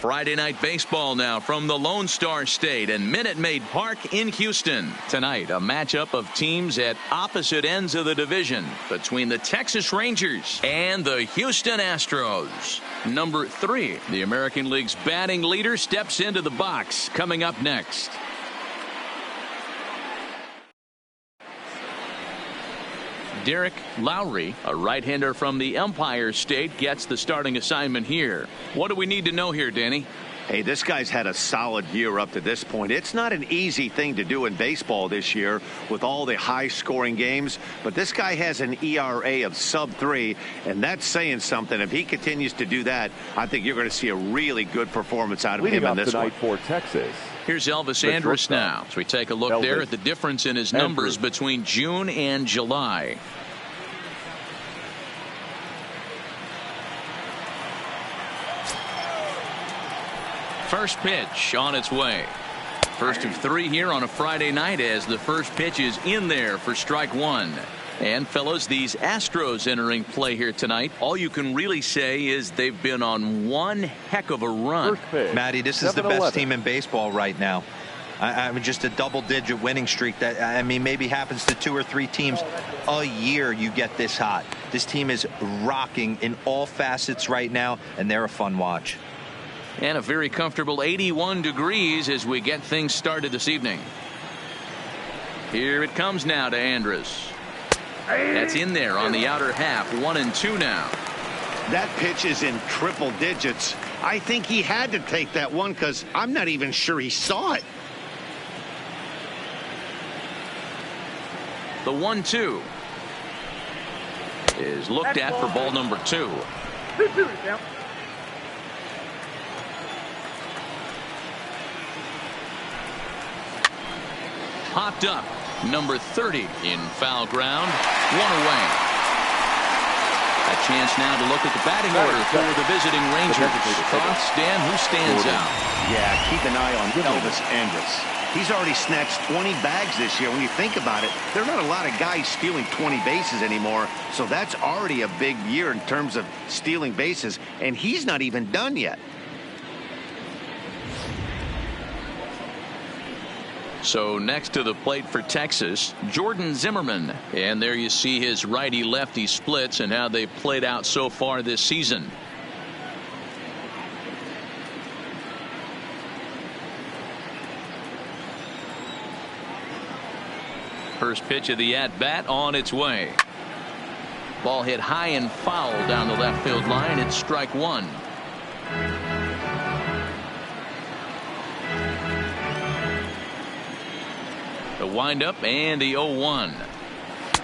Friday night baseball now from the Lone Star State and Minute Maid Park in Houston. Tonight, a matchup of teams at opposite ends of the division between the Texas Rangers and the Houston Astros. Number 3, the American League's batting leader, steps into the box. Coming up next. Derek Lowry, a right-hander from the Empire State, gets the starting assignment here. What do we need to know here, Danny? Hey, this guy's had a solid year up to this point. It's not an easy thing to do in baseball this year with all the high-scoring games, but this guy has an ERA of sub-3, and that's saying something. If he continues to do that, I think you're going to see a really good performance out of him in this one. For Texas. Here's Elvis Andrus now. So we take a look there at the difference in his numbers between June and July. First pitch on its way. First of 3 here on a Friday night as the first pitch is in there for strike 1. And fellas, these Astros entering play here tonight, all you can really say is they've been on one heck of a run. Matty, this is the best team in baseball right now. I mean, just a double-digit winning streak that, I mean, maybe happens to 2 or 3 teams a year. You get this hot. This team is rocking in all facets right now, and they're a fun watch. And a very comfortable 81 degrees as we get things started this evening. Here it comes now to Andrus. That's in there on the outer half. 1-2 now. That pitch is in triple digits. I think he had to take that one because I'm not even sure he saw it. The 1-2 is looked at for ball number 2. Popped up. Number 30 in foul ground. 1 away. A chance now to look at the batting order for the visiting Rangers. Thoughts, Dan, who stands out? Yeah, keep an eye on Elvis Andrus. He's already snatched 20 bags this year. When you think about it, there are not a lot of guys stealing 20 bases anymore. So that's already a big year in terms of stealing bases. And he's not even done yet. So next to the plate for Texas, Jordan Zimmerman. And there you see his righty-lefty splits and how they played out so far this season. First pitch of the at-bat on its way. Ball hit high and foul down the left field line. It's strike 1. The windup and the 0-1.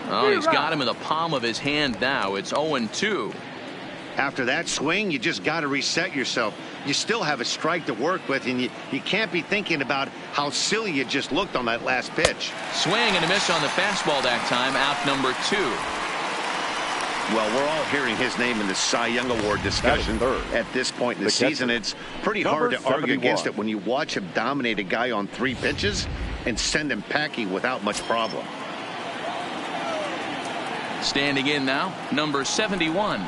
Oh, he's got him in the palm of his hand now. It's 0-2. After that swing, you just got to reset yourself. You still have a strike to work with, and you can't be thinking about how silly you just looked on that last pitch. Swing and a miss on the fastball that time. Out number 2. Well, we're all hearing his name in the Cy Young Award discussion at this point in the season. It's pretty hard to argue against it when you watch him dominate a guy on 3 pitches and send him packing without much problem. Standing in now, number 71.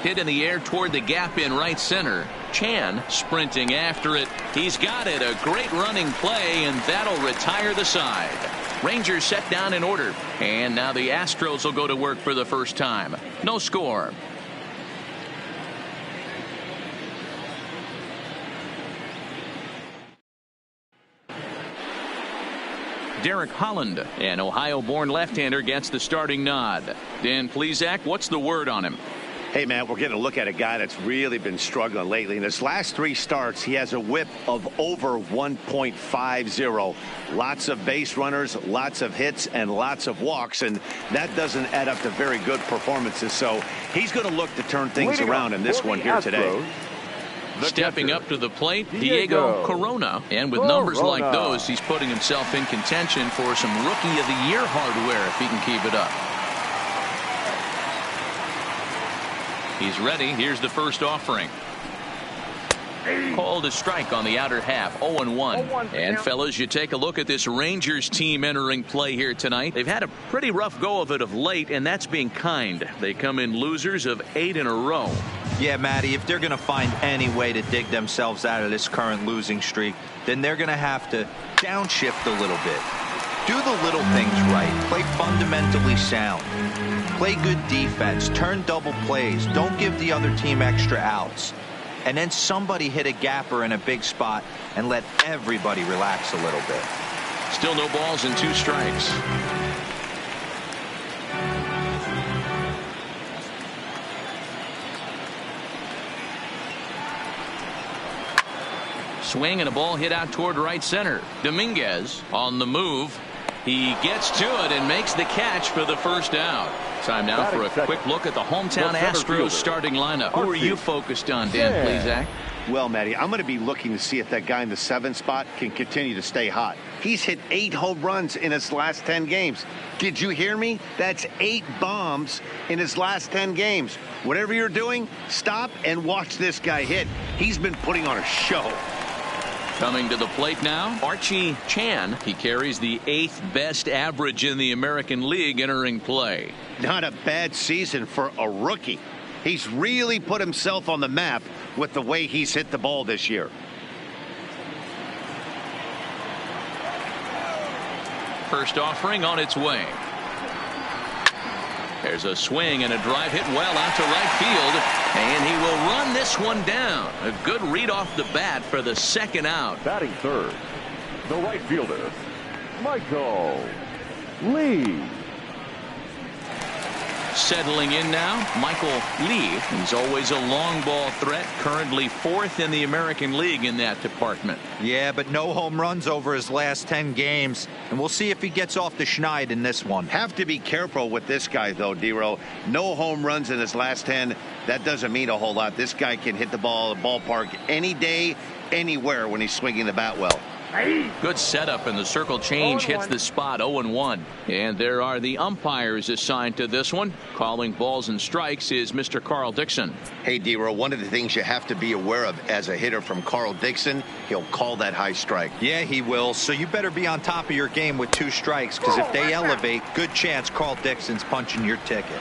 Hit in the air toward the gap in right center. Chan sprinting after it. He's got it. A great running play, and that'll retire the side. Rangers set down in order. And now the Astros will go to work for the first time. No score. Derek Holland, an Ohio-born left-hander, gets the starting nod. Dan Plesac, what's the word on him? Hey, man, we're getting a look at a guy that's really been struggling lately. In his last 3 starts, he has a whip of over 1.50. Lots of base runners, lots of hits, and lots of walks, and that doesn't add up to very good performances. So he's going to look to turn things around in this one here today. Stepping up to the plate, Diego Corona. And with numbers like those, he's putting himself in contention for some Rookie of the Year hardware if he can keep it up. He's ready. Here's the first offering. Called a strike on the outer half. 0-1. And fellas, you take a look at this Rangers team entering play here tonight. They've had a pretty rough go of it of late, and that's being kind. They come in losers of 8 in a row. Yeah, Matty, if they're going to find any way to dig themselves out of this current losing streak, then they're going to have to downshift a little bit. Do the little things right. Play fundamentally sound. Play good defense. Turn double plays. Don't give the other team extra outs. And then somebody hit a gapper in a big spot and let everybody relax a little bit. Still no balls and 2 strikes. Swing and a ball hit out toward right center. Dominguez on the move. He gets to it and makes the catch for the first out. Time now for a quick look at the hometown Astros starting lineup. Who are you focused on, Dan Plesac? Well, Matty, I'm going to be looking to see if that guy in the 7th spot can continue to stay hot. He's hit 8 home runs in his last 10 games. Did you hear me? That's 8 bombs in his last 10 games. Whatever you're doing, stop and watch this guy hit. He's been putting on a show. Coming to the plate now, Archie Chan. He carries the 8th best average in the American League entering play. Not a bad season for a rookie. He's really put himself on the map with the way he's hit the ball this year. First offering on its way. There's a swing and a drive hit well out to right field, and he will run this one down. A good read off the bat for the 2nd out. Batting third, the right fielder, Michael Lee. Settling in now, Michael Lee. He's always a long ball threat, currently 4th in the American League in that department. Yeah, but no home runs over his last 10 games, and we'll see if he gets off the schneid in this one. Have to be careful with this guy, though, Dero. No home runs in his last 10. That doesn't mean a whole lot. This guy can hit the ball at the ballpark any day, anywhere when he's swinging the bat well. Good setup, and the circle change hits the spot. 0-1. And there are the umpires assigned to this one. Calling balls and strikes is Mr. Carl Dixon. Hey, Dero, one of the things you have to be aware of as a hitter from Carl Dixon, he'll call that high strike. Yeah, he will. So you better be on top of your game with 2 strikes, because if they elevate, good chance Carl Dixon's punching your ticket.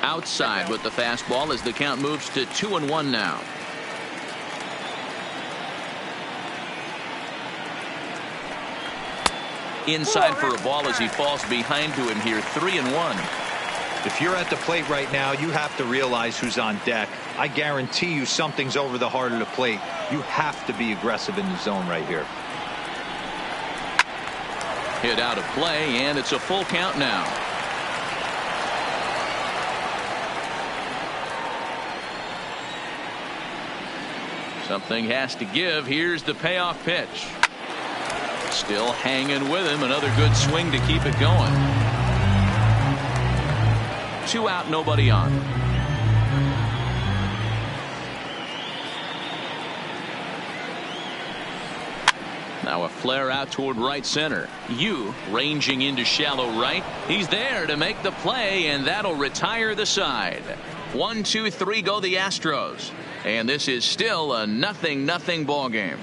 Outside with the fastball as the count moves to 2-1 now. Inside for a ball as he falls behind to him here. 3-1. If you're at the plate right now, you have to realize who's on deck. I guarantee you something's over the heart of the plate. You have to be aggressive in the zone right here. Hit out of play, and it's a full count now. Something has to give. Here's the payoff pitch. Still hanging with him. Another good swing to keep it going. 2 out, nobody on. Now a flare out toward right center. Yu ranging into shallow right. He's there to make the play, and that'll retire the side. 1, 2, 3 go the Astros. And this is still a 0-0 ball game.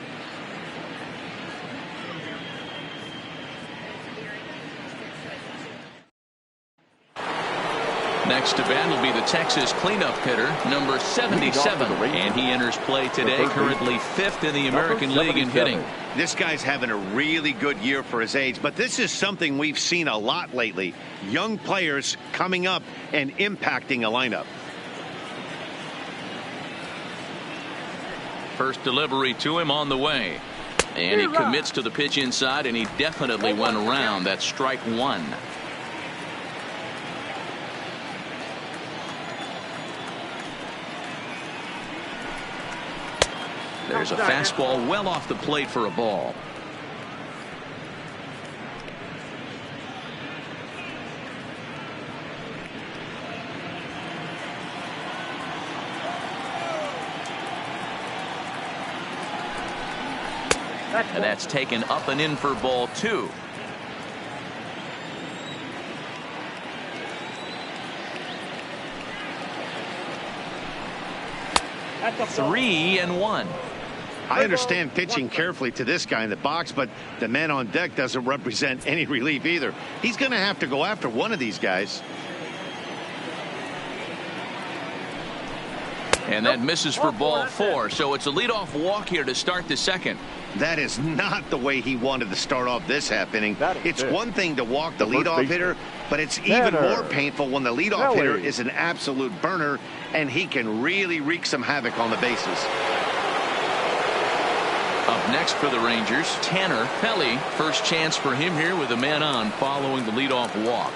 Next to bat will be the Texas cleanup hitter, number 77. And he enters play today, currently 5th in the American League in hitting. This guy's having a really good year for his age, but this is something we've seen a lot lately. Young players coming up and impacting a lineup. First delivery to him on the way. And he commits to the pitch inside, and he definitely went around. That's strike 1. There's a fastball well off the plate for a ball. And that's taken up and in for ball 2. That's 3-1. I understand pitching carefully to this guy in the box, but the man on deck doesn't represent any relief either. He's going to have to go after one of these guys. And that misses for ball 4, so it's a leadoff walk here to start the second. That is not the way he wanted to start off this half inning. It's one thing to walk the leadoff hitter, but it's even more painful when the leadoff hitter is an absolute burner, and he can really wreak some havoc on the bases. Up next for the Rangers, Tanner Pelly. First chance for him here with a man on following the leadoff walk.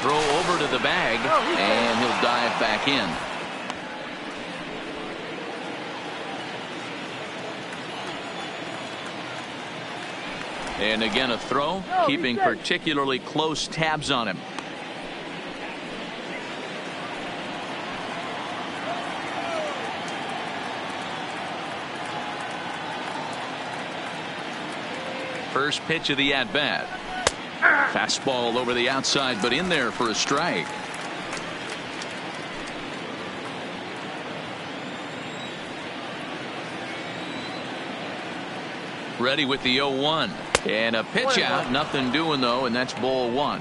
Throw over to the bag, and he'll dive back in. And again a throw, keeping particularly close tabs on him. First pitch of the at-bat. Fastball over the outside, but in there for a strike. Ready with the 0-1. And a pitch out. Nothing doing, though, and that's ball 1.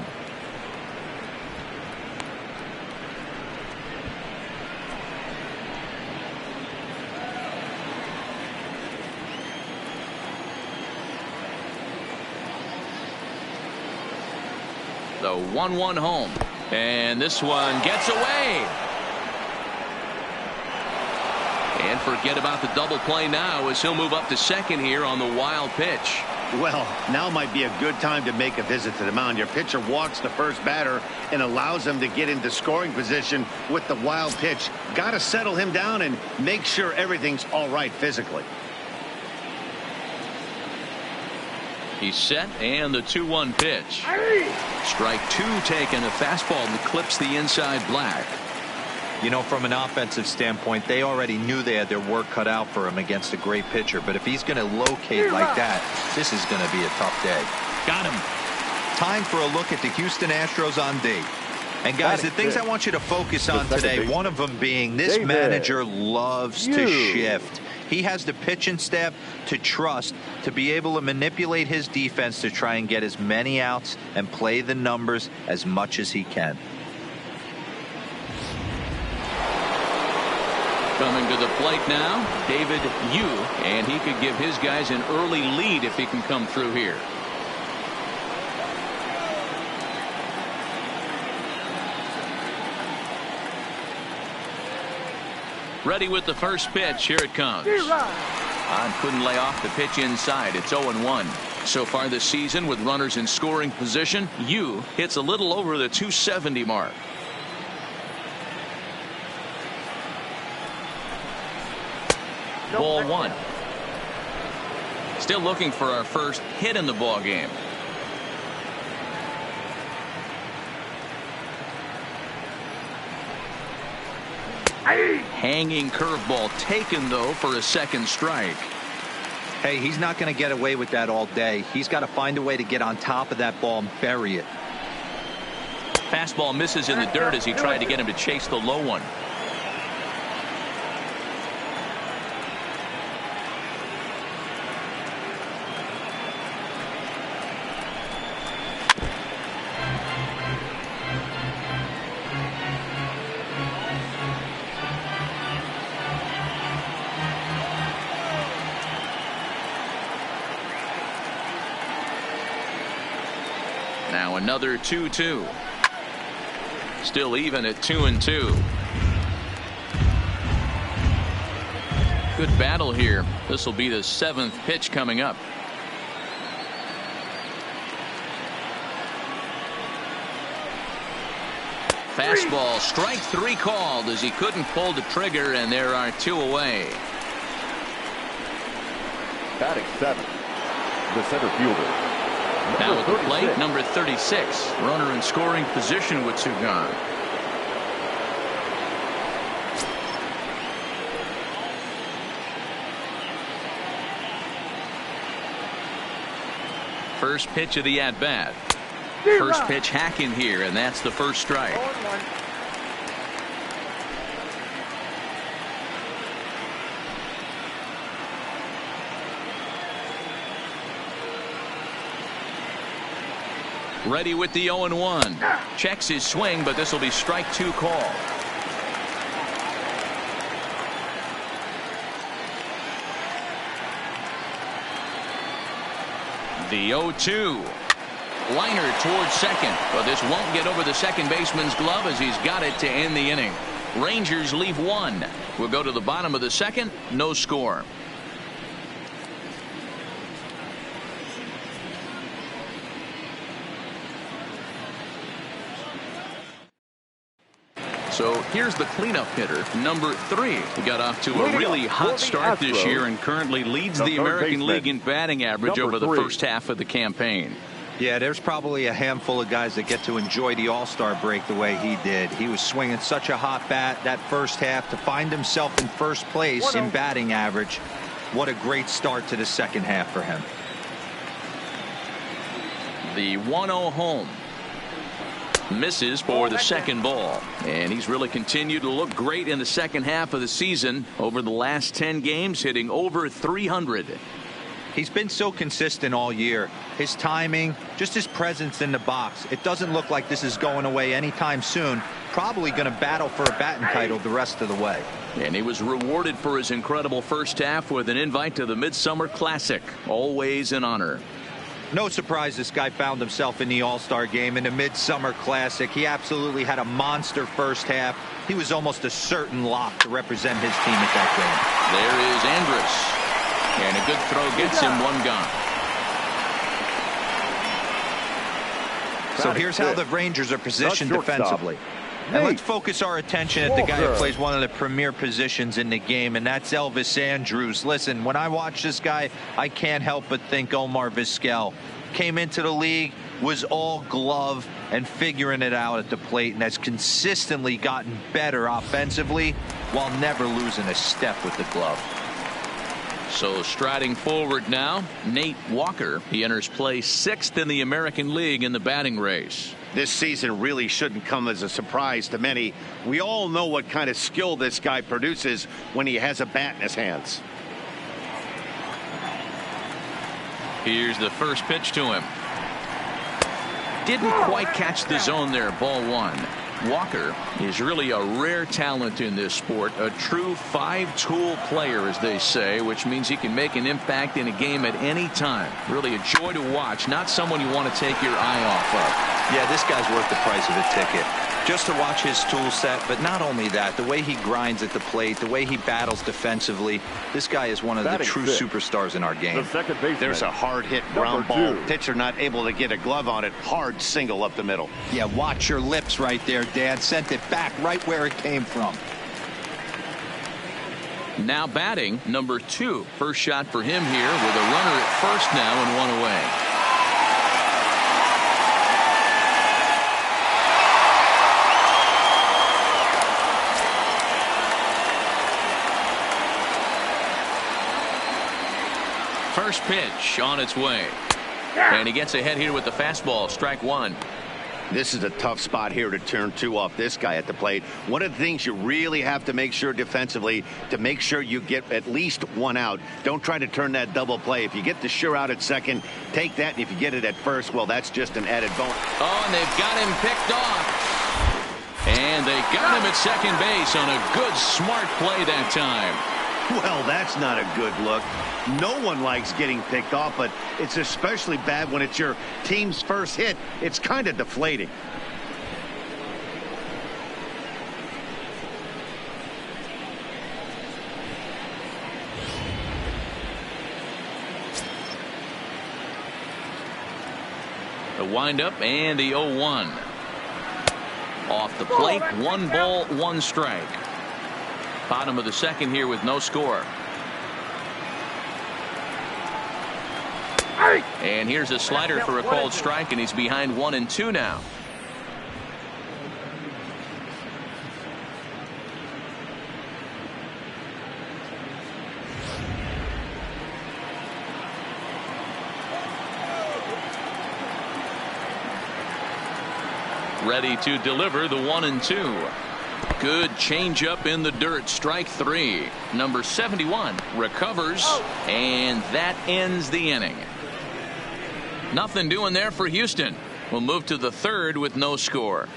The 1-1 home, and this one gets away. And forget about the double play now as he'll move up to second here on the wild pitch. Well, now might be a good time to make a visit to the mound. Your pitcher walks the first batter and allows him to get into scoring position with the wild pitch. Got to settle him down and make sure everything's all right physically. He's set, and the 2-1 pitch. Strike 2 taken. A fastball that clips the inside black. You know, from an offensive standpoint, they already knew they had their work cut out for him against a great pitcher. But if he's going to locate like that, this is going to be a tough day. Got him. Time for a look at the Houston Astros on D. And guys, the things I want you to focus on today, one of them being this manager loves to shift. He has the pitching staff to trust to be able to manipulate his defense to try and get as many outs and play the numbers as much as he can. Coming to the plate now, David Yu, and he could give his guys an early lead if he can come through here. Ready with the first pitch. Here it comes. On couldn't lay off the pitch inside. It's 0-1. So far this season with runners in scoring position, Yu hits a little over the 270 mark. Ball 1. Still looking for our first hit in the ball game. Hanging curveball taken, though, for a second strike. Hey, he's not going to get away with that all day. He's got to find a way to get on top of that ball and bury it. Fastball misses in the dirt as he tried to get him to chase the low one. Now another 2-2. Still even at 2-2. Good battle here. This will be the 7th pitch coming up. Fastball, strike 3 called as he couldn't pull the trigger, and there are 2 away. Batting 7, the center fielder. Now at the plate, number 36. Runner in scoring position with 2 gone. First pitch of the at-bat. First pitch hacking here, and that's the first strike. Ready with the 0-1. Checks his swing, but this will be strike 2 call. The 0-2. Liner towards second, but this won't get over the second baseman's glove as he's got it to end the inning. Rangers leave 1. We'll go to the bottom of the second. No score. So here's the cleanup hitter, number 3. He got off to a really hot start this year and currently leads the American League in batting average over the first half of the campaign. Yeah, there's probably a handful of guys that get to enjoy the All-Star break the way he did. He was swinging such a hot bat that first half to find himself in first place in batting average. What a great start to the second half for him. The 1-0 home. Misses for the second ball, and he's really continued to look great in the second half of the season. Over the last 10 games, hitting over 300. He's been so consistent all year. His timing, just his presence in the box. It doesn't look like this is going away anytime soon. Probably going to battle for a batting title the rest of the way. And he was rewarded for his incredible first half with an invite to the Midsummer Classic. Always an honor. No surprise this guy found himself in the All-Star game in the Midsummer Classic. He absolutely had a monster first half. He was almost a certain lock to represent his team at that game. There is Andrus. And a good throw gets him 1 gone. So here's how the Rangers are positioned defensively. And let's focus our attention at the guy who plays one of the premier positions in the game, and that's Elvis Andrus. Listen, when I watch this guy, I can't help but think Omar Vizquel. Came into the league, was all glove and figuring it out at the plate, and has consistently gotten better offensively while never losing a step with the glove. So striding forward now, Nate Walker. He enters play 6th in the American League in the batting race. This season really shouldn't come as a surprise to many. We all know what kind of skill this guy produces when he has a bat in his hands. Here's the first pitch to him. Didn't quite catch the zone there. Ball 1. Walker is really a rare talent in this sport, a true 5-tool player, as they say, which means he can make an impact in a game at any time. Really a joy to watch, not someone you want to take your eye off of. Yeah, this guy's worth the price of a ticket. Just to watch his tool set, but not only that, the way he grinds at the plate, the way he battles defensively, this guy is one of the true superstars in our game. There's a hard hit ground ball. Pitcher not able to get a glove on it. Hard single up the middle. Yeah, watch your lips right there, Dad. Sent it back right where it came from. Now batting, number 2. First shot for him here with a runner at first now and 1 away. First pitch on its way. And he gets ahead here with the fastball. Strike 1. This is a tough spot here to turn 2 off this guy at the plate. One of the things you really have to make sure defensively to make sure you get at least 1 out. Don't try to turn that double play. If you get the sure out at second, take that. And if you get it at first, well, that's just an added bonus. Oh, and they've got him picked off. And they got him at second base on a good, smart play that time. Well, that's not a good look. No one likes getting picked off, but it's especially bad when it's your team's first hit. It's kind of deflating. The windup and the 0-1. Off the plate, 1 ball, 1 strike. Bottom of the second here with no score. And here's a slider for a called strike, and he's behind 1-2 now. ready to deliver the 1-2. Good changeup in the dirt. Strike 3. Number 71 recovers, and that ends the inning. Nothing doing there for Houston. We'll move to the third with no score.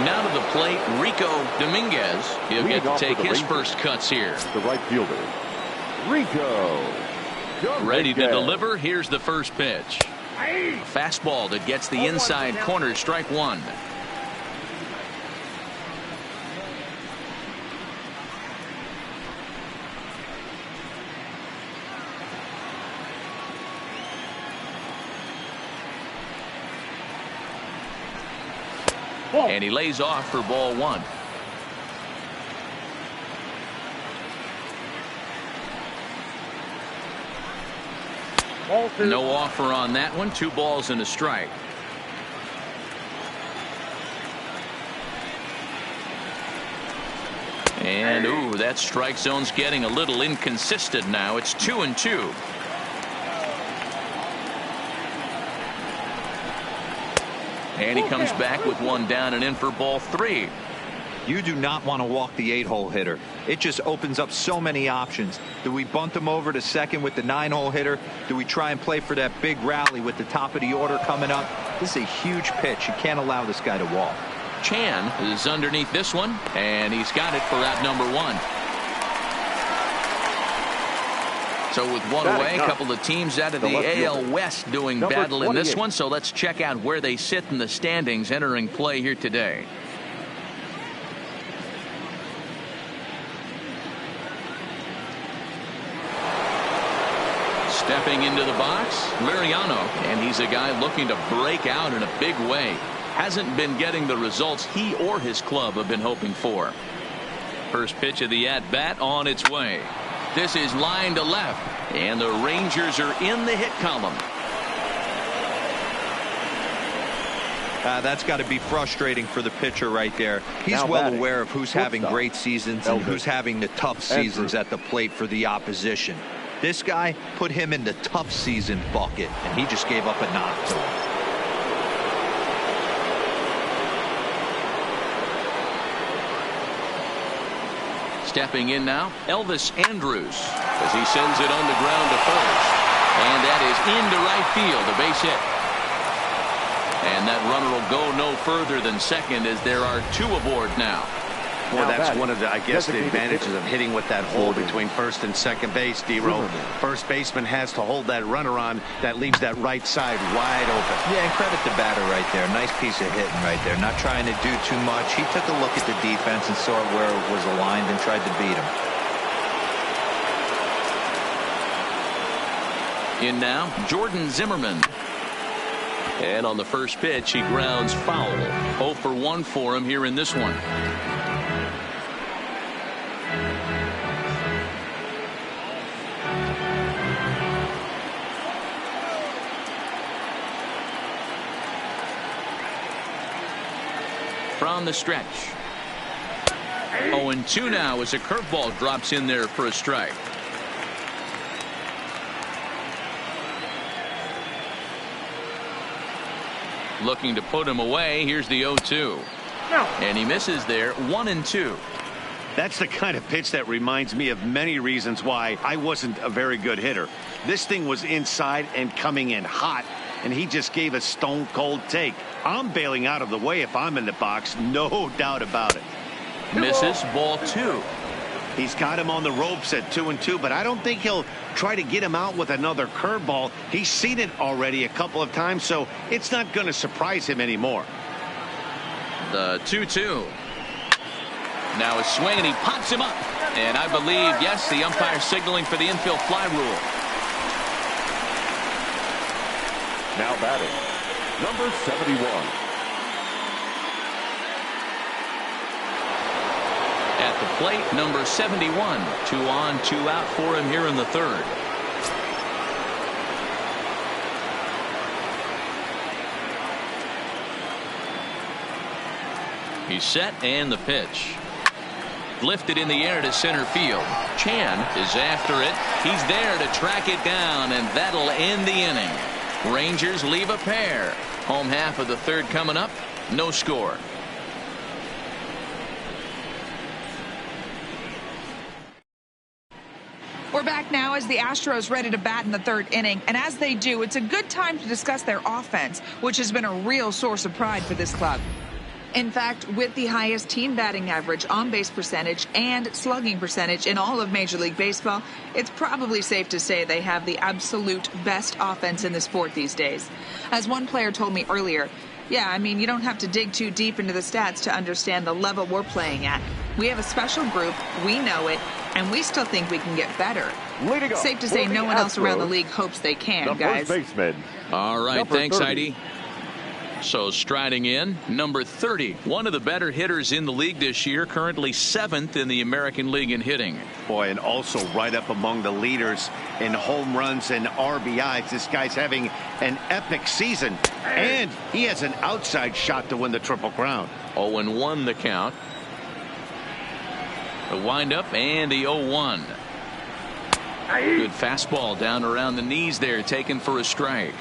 Now to the plate, Rico Dominguez. He'll get to take his first cuts here. The right fielder, Rico Dominguez. Ready to deliver. Here's the first pitch. A fastball that gets the inside corner. Strike 1. And he lays off for ball 1. No offer on that one. 2 balls and a strike. And ooh, that strike zone's getting a little inconsistent now. It's 2-2. And he comes back with 1 down and in for ball 3. You do not want to walk the 8-hole hitter. It just opens up so many options. Do we bunt him over to second with the 9-hole hitter? Do we try and play for that big rally with the top of the order coming up? This is a huge pitch. You can't allow this guy to walk. Chan is underneath this one, and he's got it for out number 1. So with 1 away, a couple of teams out of the AL West doing battle in this one. So let's check out where they sit in the standings entering play here today. Stepping into the box, Liriano, and he's a guy looking to break out in a big way. Hasn't been getting the results he or his club have been hoping for. First pitch of the at-bat on its way. This is line to left, and the Rangers are in the hit column. That's got to be frustrating for the pitcher right there. He's well aware of who's having great seasons and who's having the tough seasons at the plate for the opposition. This guy put him in the tough season bucket, and he just gave up a knock to him. Stepping in now, Elvis Andrus, as he sends it on the ground to first. And that is into right field, a base hit. And that runner will go no further than second as there are 2 aboard now. Well, that's one of the, I guess, the advantages of hitting with that hole between first and second base, D-Row. First baseman has to hold that runner on. That leaves that right side wide open. Yeah, and credit the batter right there. Nice piece of hitting right there. Not trying to do too much. He took a look at the defense and saw where it was aligned and tried to beat him. In now, Jordan Zimmerman. And on the first pitch, he grounds foul. 0 for 1 for him here in this one. From the stretch. 0-2 now as a curveball drops in there for a strike. Looking to put him away. Here's the 0-2. And he misses there. 1-2. That's the kind of pitch that reminds me of many reasons why I wasn't a very good hitter. This thing was inside and coming in hot, and he just gave a stone cold take. I'm bailing out of the way if I'm in the box, no doubt about it. Misses, ball 2. He's got him on the ropes at 2-2, but I don't think he'll try to get him out with another curveball. He's seen it already a couple of times, so it's not going to surprise him anymore. The 2-2. Now a swing, and he pops him up. And I believe, yes, the umpire signaling for the infield fly rule. Now batting, number 71. At the plate, number 71. 2 on, 2 out for him here in the third. He's set, and the pitch. lifted in the air to center field. Chan is after it. He's there to track it down, and that'll end the inning. Rangers leave a pair. Home half of the third coming up. No score. We're back now as the Astros ready to bat in the third inning. And as they do, it's a good time to discuss their offense, which has been a real source of pride for this club. In fact, with the highest team batting average, on-base percentage, and slugging percentage in all of Major League Baseball, it's probably safe to say they have the absolute best offense in the sport these days. As one player told me earlier, yeah, I mean, you don't have to dig too deep into the stats to understand the level we're playing at. We have a special group, we know it, and we still think we can get better. Safe to say no one else around the league hopes they can, guys. First baseman. All right, thanks, 30. Heidi. So striding in, number 30, one of the better hitters in the league this year, currently 7th in the American League in hitting. Boy, and also right up among the leaders in home runs and RBIs. This guy's having an epic season, and he has an outside shot to win the Triple Crown. 0-1 the count. The windup and the 0-1. Good fastball down around the knees there, taken for a strike.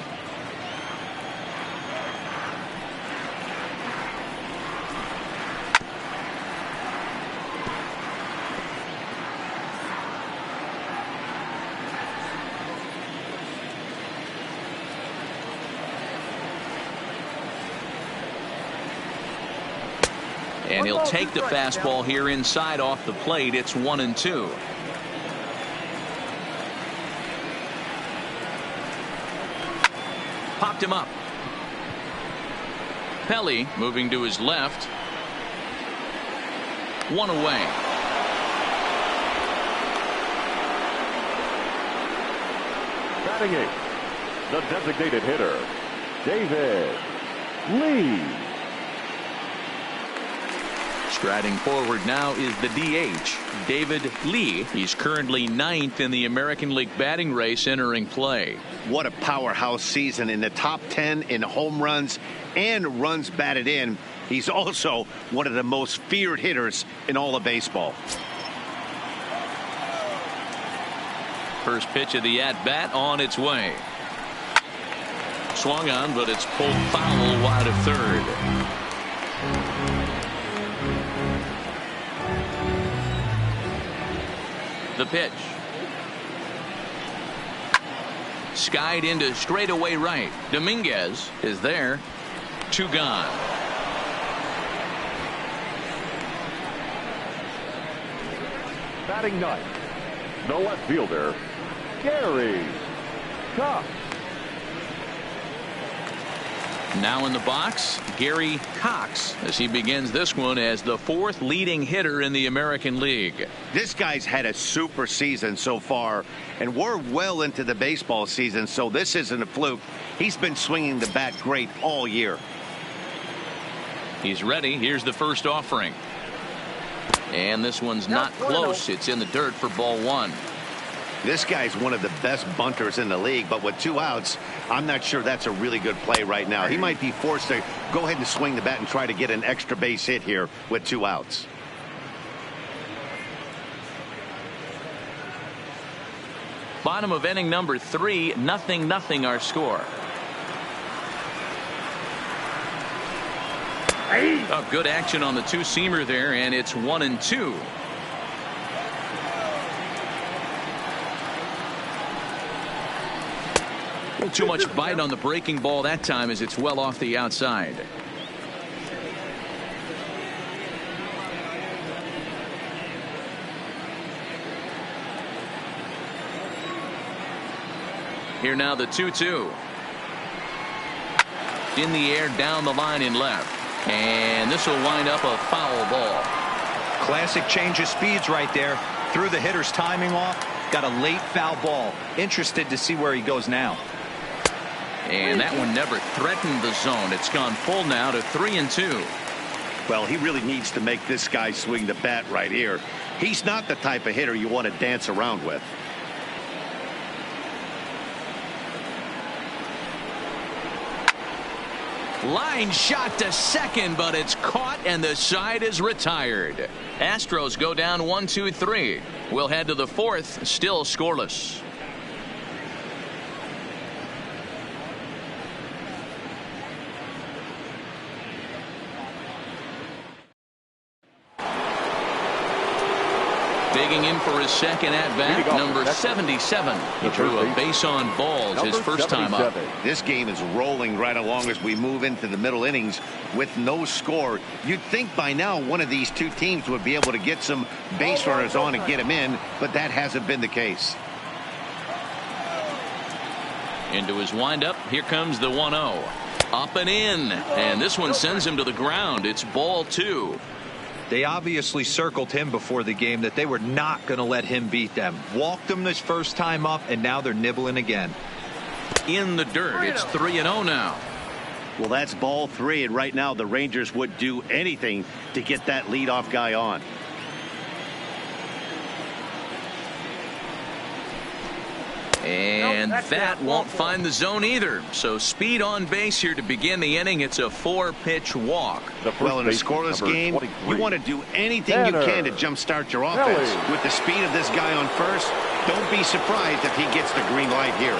And he'll take the fastball here inside off the plate. It's 1-2. Popped him up. Pelly moving to his left. One away. Batting eighth, the designated hitter, David Lee. Striding forward now is the DH, David Lee. He's currently 9th in the American League batting race entering play. What a powerhouse season, in the top 10 in home runs and runs batted in. He's also one of the most feared hitters in all of baseball. First pitch of the at-bat on its way. Swung on, but it's pulled foul wide of third. The pitch. Skied into straightaway right. Dominguez is there. 2 gone. Batting ninth, the left fielder, Gary Cox. Now in the box, Gary Cox, as he begins this one as the 4th leading hitter in the American League. This guy's had a super season so far, and we're well into the baseball season, so this isn't a fluke. He's been swinging the bat great all year. He's ready. Here's the first offering. And this one's not close. It's in the dirt for ball 1. This guy's one of the best bunters in the league, but with 2 outs, I'm not sure that's a really good play right now. He might be forced to go ahead and swing the bat and try to get an extra base hit here with 2 outs. Bottom of inning number 3, 0-0 our score. Oh, good action on the 2-seamer there, and it's 1-2. Too much bite on the breaking ball that time as it's well off the outside. Here now the 2-2. In the air down the line in left. And this will wind up a foul ball. Classic change of speeds right there. Threw the hitter's timing off. Got a late foul ball. Interested to see where he goes now. And that one never threatened the zone. It's gone full now to 3-2. Well, he really needs to make this guy swing the bat right here. He's not the type of hitter you want to dance around with. Line shot to second, but it's caught and the side is retired. Astros go down 1-2-3. We'll head to the fourth, still scoreless. Digging in for his second at-bat, number 77. He drew a base on balls his first time up. This game is rolling right along as we move into the middle innings with no score. You'd think by now one of these two teams would be able to get some base runners on and get them in, but that hasn't been the case. Into his windup, here comes the 1-0. Up and in, and this one sends him to the ground. It's ball 2. They obviously circled him before the game that they were not going to let him beat them. Walked him this first time up, and now they're nibbling again. In the dirt, it's 3-0 now. Well, that's ball 3, and right now the Rangers would do anything to get that leadoff guy on. And that won't find the zone either. So speed on base here to begin the inning. It's a 4-pitch walk. Well, in a scoreless game, you want to do anything you can to jumpstart your offense. With the speed of this guy on first, don't be surprised if he gets the green light here.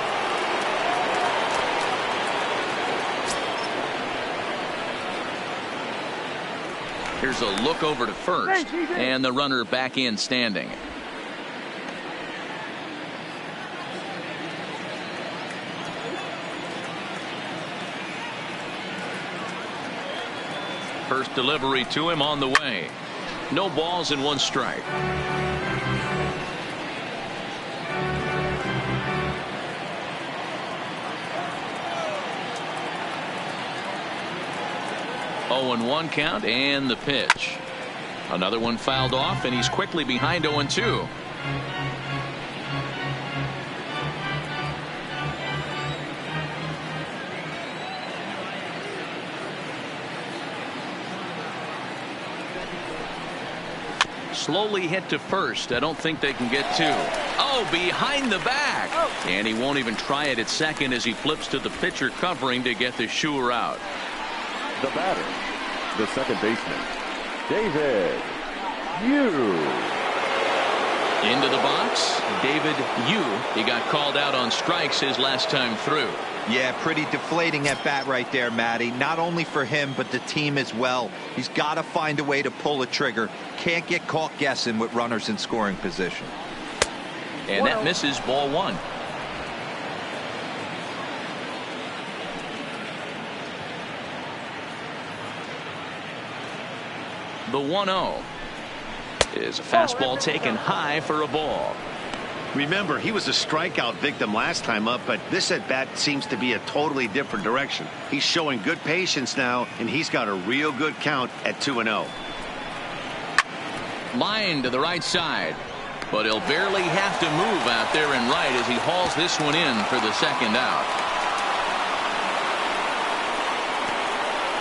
Here's a look over to first, and the runner back in standing. First delivery to him on the way. No balls and 1 strike. Oh, and 1 count, and the pitch. Another one fouled off, and he's quickly behind 0-2. Slowly hit to first. I don't think they can get 2. Oh, behind the back. And he won't even try it at second as he flips to the pitcher covering to get the shooter out. The batter, the second baseman, David Yu. Into the box, David Yu. He got called out on strikes his last time through. Yeah, pretty deflating at bat right there, Matty. Not only for him, but the team as well. He's got to find a way to pull a trigger. Can't get caught guessing with runners in scoring position. And that misses, ball 1. The 1-0 is a fastball taken high for a ball. Remember, he was a strikeout victim last time up, but this at-bat seems to be a totally different direction. He's showing good patience now, and he's got a real good count at 2-0. Line to the right side, but he'll barely have to move out there and right as he hauls this one in for the second out.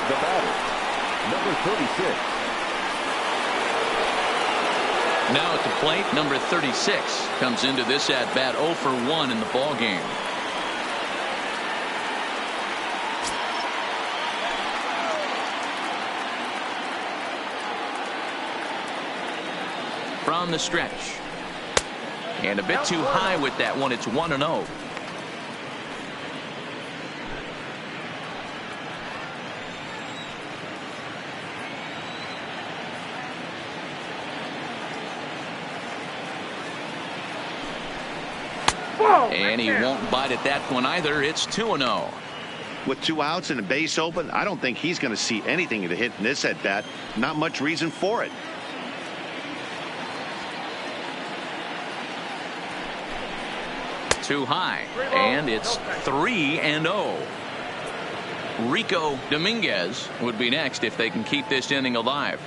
The batter, number 36. Now at the plate, number 36 comes into this at-bat 0 for 1 in the ball game. From the stretch. And a bit too high with that one. It's 1-0. And he won't bite at that one either. It's 2-0. With 2 outs and a base open, I don't think he's going to see anything to hit in this at bat. Not much reason for it. Too high, and it's 3-0. Rico Dominguez would be next if they can keep this inning alive.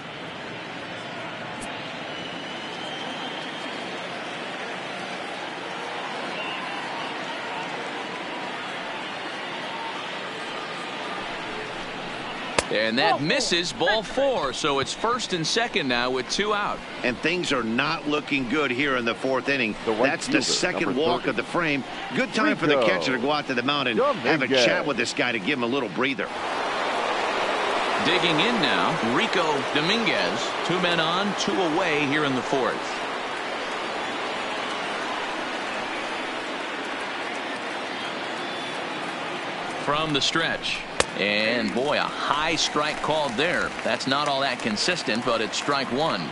And that misses, ball 4. So it's first and second now with 2 out. And things are not looking good here in the 4th inning. That's the second walk of the frame. Good time for the catcher to go out to the mound and have a chat with this guy to give him a little breather. Digging in now, Rico Dominguez. 2 men on, 2 away here in the 4th. From the stretch. And boy, a high strike called there. That's not all that consistent, but it's strike 1.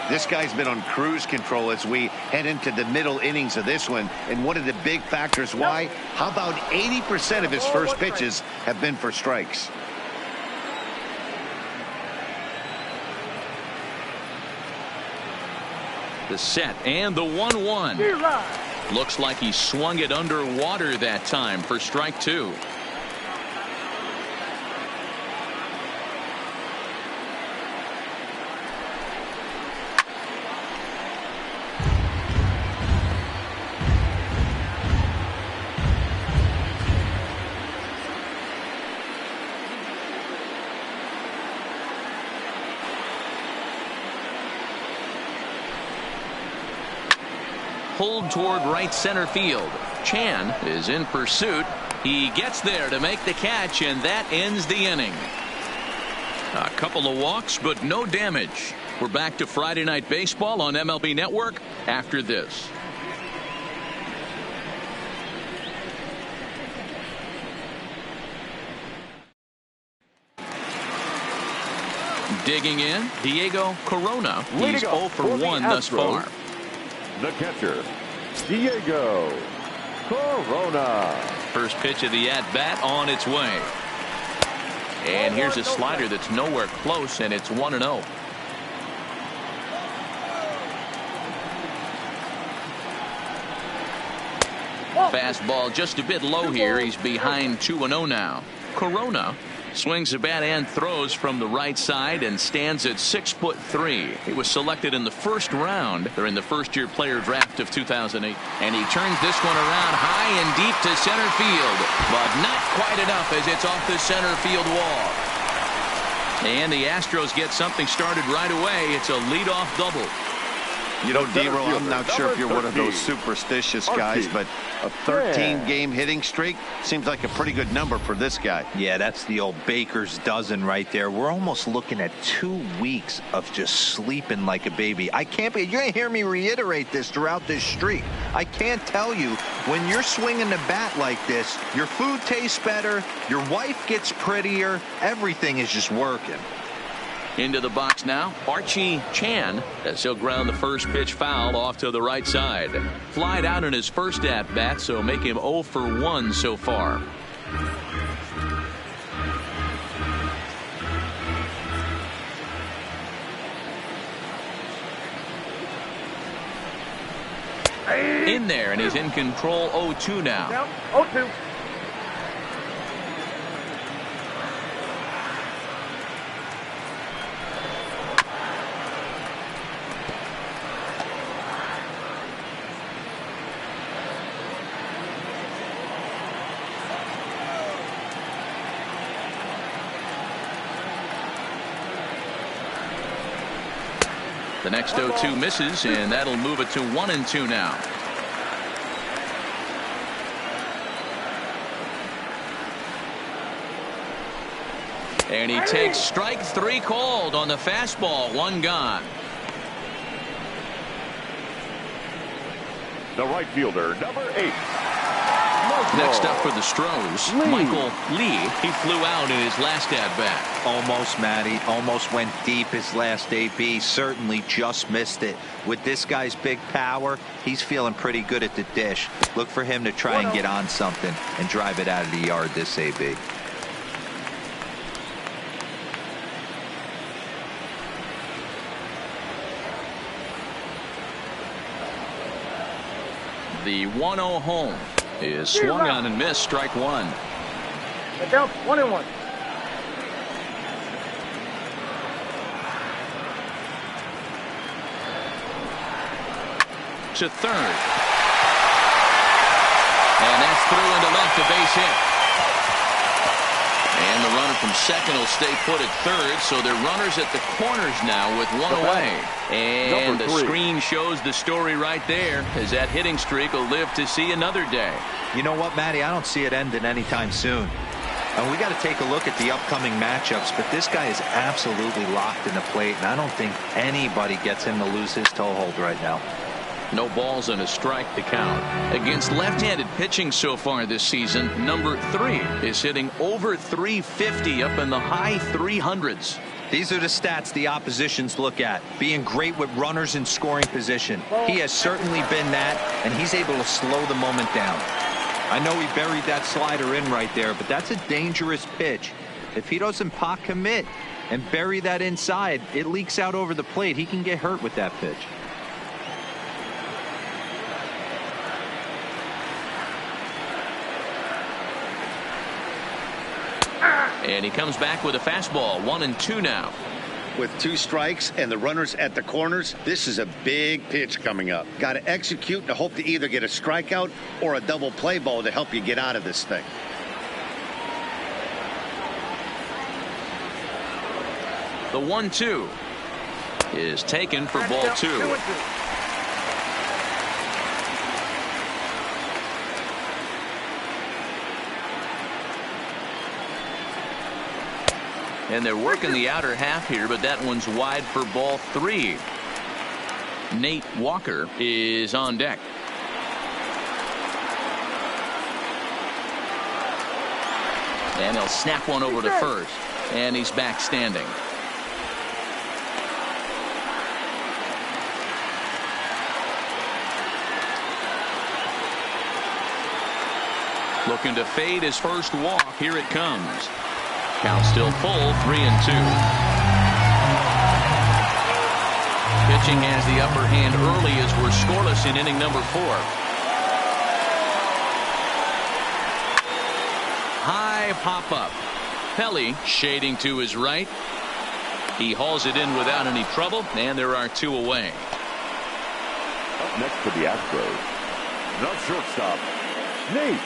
This guy's been on cruise control as we head into the middle innings of this one. And one of the big factors why, how about 80% of his first pitches have been for strikes? The set and the 1-1. Looks like he swung it underwater that time for strike 2. Pulled toward right center field. Chan is in pursuit. He gets there to make the catch, and that ends the inning. A couple of walks, but no damage. We're back to Friday Night Baseball on MLB Network after this. Digging in, Diego Corona. He's 0 for 1 thus far. The catcher, Diego Corona. First pitch of the at-bat on its way. And here's a slider that's nowhere close, and it's 1-0. Fastball just a bit low here. He's behind 2-0 now. Corona swings the bat and throws from the right side and stands at 6'3". He was selected in the first round during the first-year player draft of 2008. And he turns this one around high and deep to center field, but not quite enough as it's off the center field wall. And the Astros get something started right away. It's a leadoff double. You know, D-Roll, I'm not sure if you're one of those superstitious guys, but a 13-game hitting streak seems like a pretty good number for this guy. Yeah, that's the old baker's dozen right there. We're almost looking at 2 weeks of just sleeping like a baby. I can't be. You're going to hear me reiterate this throughout this streak. I can't tell you, when you're swinging the bat like this, your food tastes better, your wife gets prettier, everything is just working. Into the box now, Archie Chan, as he'll ground the first pitch foul off to the right side. Flied out in his first at-bat, so make him 0 for 1 so far. In there, and he's in control 0-2 now. 0-2. The next 0-2 misses, and that'll move it to 1-2 now. And he takes strike 3 called on the fastball. 1 gone. The right fielder, number 8. Next up for the Astros, Michael Lee. He flew out in his last at-bat. Almost, Matty. Almost went deep his last AB. Certainly just missed it. With this guy's big power, he's feeling pretty good at the dish. Look for him to try and get on something and drive it out of the yard this AB. The 1-0 home is swung on and missed. Strike 1. Down 1-1. To third. And that's through into left, a base hit. And the runner from second will stay put at third, so they're runners at the corners now with 1 away. And the screen shows the story right there, as that hitting streak will live to see another day. You know what, Matty? I don't see it ending anytime soon. And we got to take a look at the upcoming matchups, but this guy is absolutely locked in the plate, and I don't think anybody gets him to lose his toehold right now. No balls and a strike to count. Against left-handed pitching so far this season, number 3 is hitting over 350 up in the high 300s. These are the stats the oppositions look at. Being great with runners in scoring position. He has certainly been that, and he's able to slow the moment down. I know he buried that slider in right there, but that's a dangerous pitch. If he doesn't pot commit and bury that inside, it leaks out over the plate. He can get hurt with that pitch. And he comes back with a fastball. 1-2 now. With 2 strikes and the runners at the corners, this is a big pitch coming up. Got to execute to hope to either get a strikeout or a double play ball to help you get out of this thing. The 1-2 is taken for ball 2. And they're working the outer half here, but that one's wide for ball 3. Nate Walker is on deck. And he'll snap one over to first. And he's back standing. Looking to fade his first walk. Here it comes. Count still full, 3-2. Pitching has the upper hand early as we're scoreless in inning number 4. High pop up. Pelly shading to his right. He hauls it in without any trouble, and there are 2 away. Up next for the Astros, the shortstop, Nate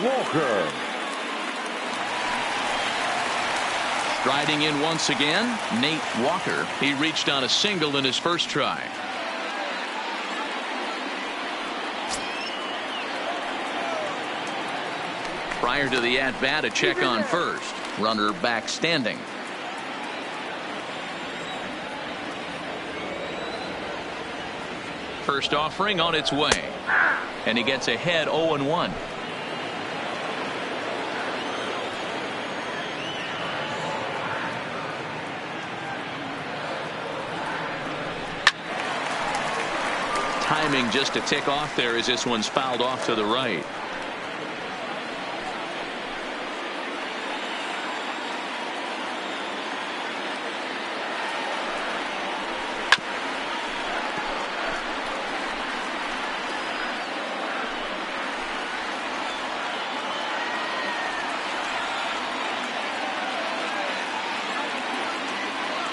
Walker. Striding in once again, Nate Walker. He reached on a single in his first try. Prior to the at-bat, a check on first. Runner back standing. First offering on its way. And he gets ahead 0-1. Timing just a tick off there as this one's fouled off to the right.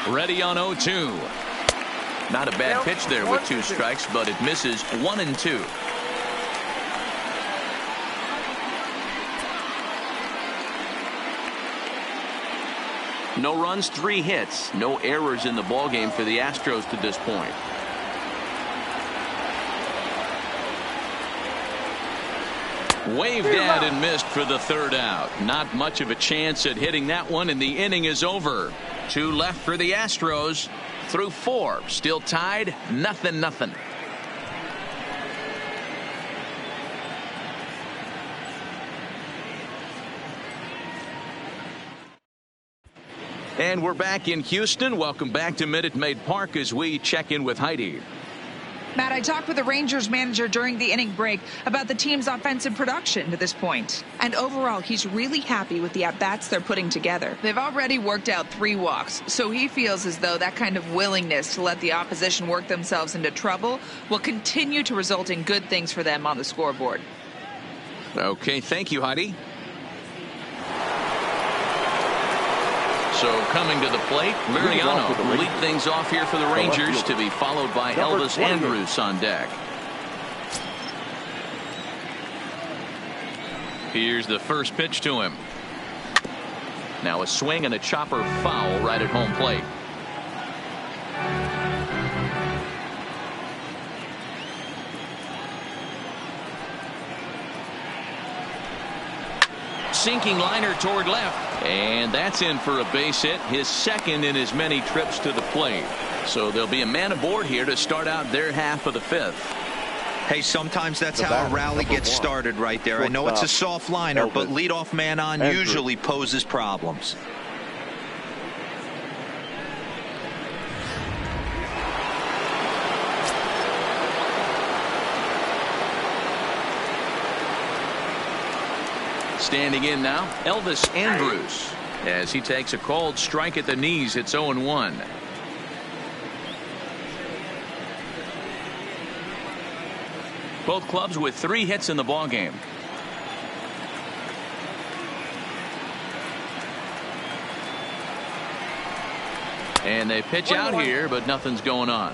Ready on 0-2. Not a bad pitch there with 2 strikes, but it misses. 1-2. No runs, 3 hits. No errors in the ballgame for the Astros to this point. Waved at and missed for the 3rd out. Not much of a chance at hitting that one, and the inning is over. 2 left for the Astros. Through 4, still tied, 0-0. And we're back in Houston. Welcome back to Minute Maid Park as we check in with Heidi. Matt, I talked with the Rangers manager during the inning break about the team's offensive production to this point. And overall, he's really happy with the at-bats they're putting together. They've already worked out 3 walks, so he feels as though that kind of willingness to let the opposition work themselves into trouble will continue to result in good things for them on the scoreboard. Okay, thank you, Heidi. So coming to the plate, Mariano will lead things off here for the Rangers, to be followed by Elvis Andrus on deck. Here's the first pitch to him. Now a swing and a chopper foul right at home plate. sinking liner toward left. And that's in for a base hit, his second in as many trips to the plate. So there'll be a man aboard here to start out their half of the fifth. Hey, sometimes that's how a rally gets started right there. I know it's a soft liner, but leadoff man on usually poses problems. Standing in now, Elvis Andrus, as he takes a called strike at the knees. It's 0-1. Both clubs with 3 hits in the ballgame. And they pitch out here, but nothing's going on.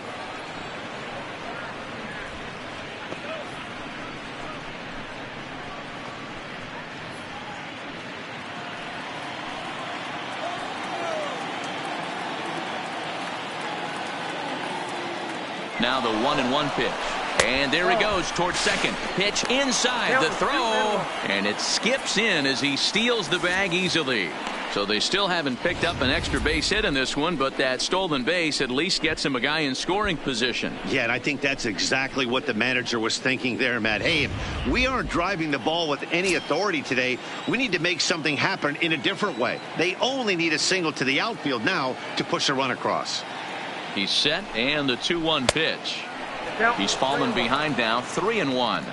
Now the 1-1 pitch. And there he goes towards second. Pitch inside the throw. And it skips in as he steals the bag easily. So they still haven't picked up an extra base hit in this one, but that stolen base at least gets him a guy in scoring position. Yeah, and I think that's exactly what the manager was thinking there, Matt. Hey, if we aren't driving the ball with any authority today, we need to make something happen in a different way. They only need a single to the outfield now to push a run across. He's set, and the 2-1 pitch. He's fallen behind now, 3-1.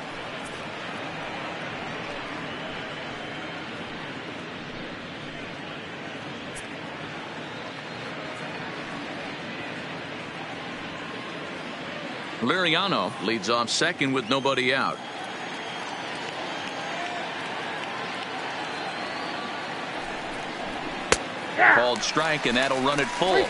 Liriano leads off second with nobody out. Called strike, and that'll run it full.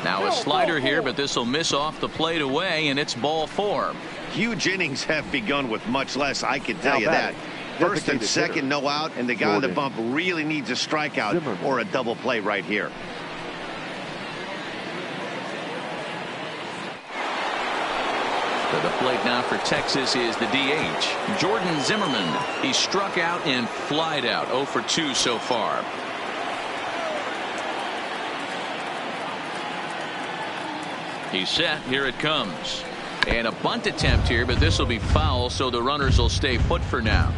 Now a slider here, but this will miss off the plate away, and it's ball 4. Huge innings have begun with much less, I can tell you that. First and second, no out, and the guy on the bump really needs a strikeout or a double play right here. To the plate now for Texas is the DH, Jordan Zimmerman. He struck out and flied out, 0 for 2 so far. He's set. Here it comes. And a bunt attempt here, but this will be foul, so the runners will stay put for now.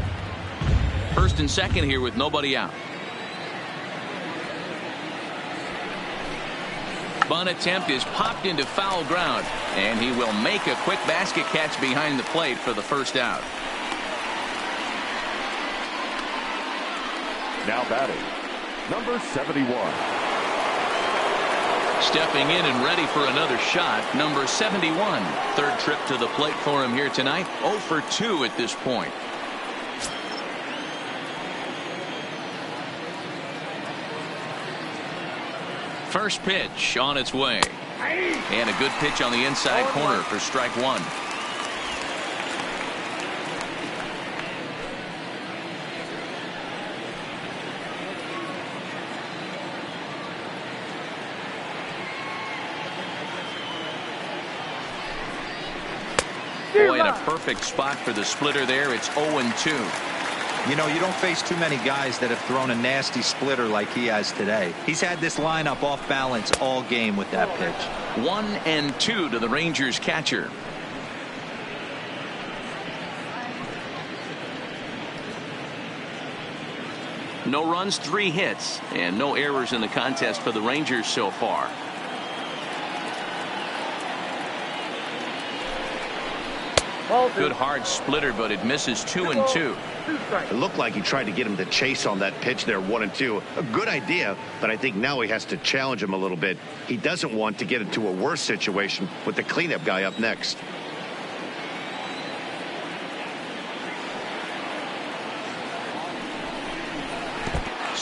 First and second here with nobody out. Bunt attempt is popped into foul ground, and he will make a quick basket catch behind the plate for the first out. Now batting, number 71. Stepping in and ready for another shot, number 71. Third trip to the plate for him here tonight. 0 for 2 at this point. First pitch on its way. And a good pitch on the inside corner for strike 1. Boy, in a perfect spot for the splitter there. It's 0-2. You know, you don't face too many guys that have thrown a nasty splitter like he has today. He's had this lineup off balance all game with that pitch. 1-2 to the Rangers catcher. No runs, 3 hits, and no errors in the contest for the Rangers so far. Good hard splitter, but it misses 2-2. It looked like he tried to get him to chase on that pitch there, 1-2. A good idea, but I think now he has to challenge him a little bit. He doesn't want to get into a worse situation with the cleanup guy up next.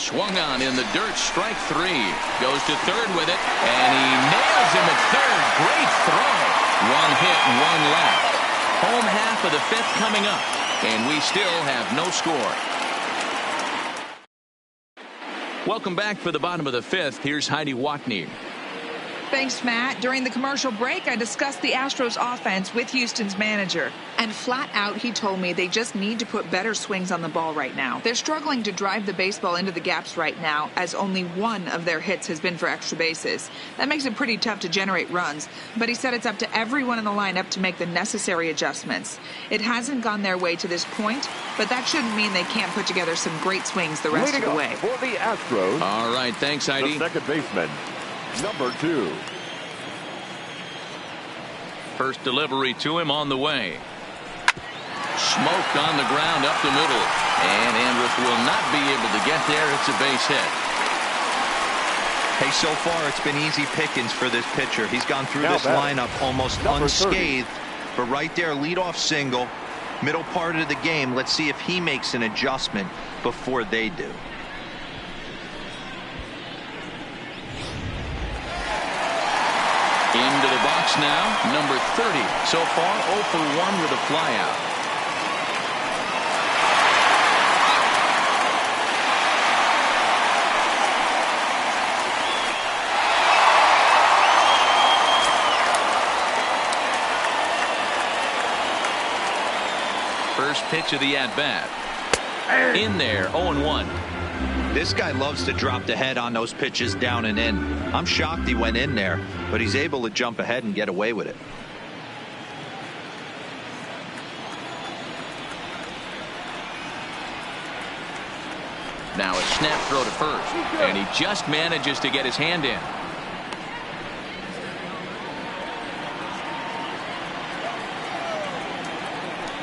Swung on in the dirt, strike 3. Goes to third with it, and he nails him at third. Great throw. 1 hit, 1 left. Home half of the 5th coming up, and we still have no score. Welcome back for the bottom of the 5th. Here's Heidi Watney. Thanks, Matt. During the commercial break, I discussed the Astros offense with Houston's manager. And flat out, he told me they just need to put better swings on the ball right now. They're struggling to drive the baseball into the gaps right now, as only 1 of their hits has been for extra bases. That makes it pretty tough to generate runs. But he said it's up to everyone in the lineup to make the necessary adjustments. It hasn't gone their way to this point, but that shouldn't mean they can't put together some great swings the rest of the way. For the Astros. All right, thanks, Heidi. The second baseman, number 2. First delivery to him on the way. Smoked on the ground up the middle. And Andrus will not be able to get there. It's a base hit. Hey, so far it's been easy pickings for this pitcher. He's gone through this lineup almost unscathed. But right there, leadoff single, middle part of the game. Let's see if he makes an adjustment before they do. Into the box now, number 30. So far, 0 for 1 with a flyout. First pitch of the at-bat. In there, 0-1. This guy loves to drop the head on those pitches down and in. I'm shocked he went in there, but he's able to jump ahead and get away with it. Now a snap throw to first, and he just manages to get his hand in.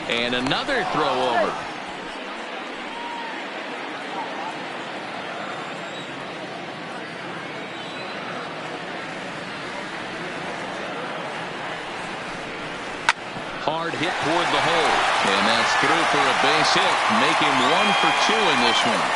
And another throw over. Hard hit toward the hole, and that's through for a base hit. Make him 1 for 2 in this one.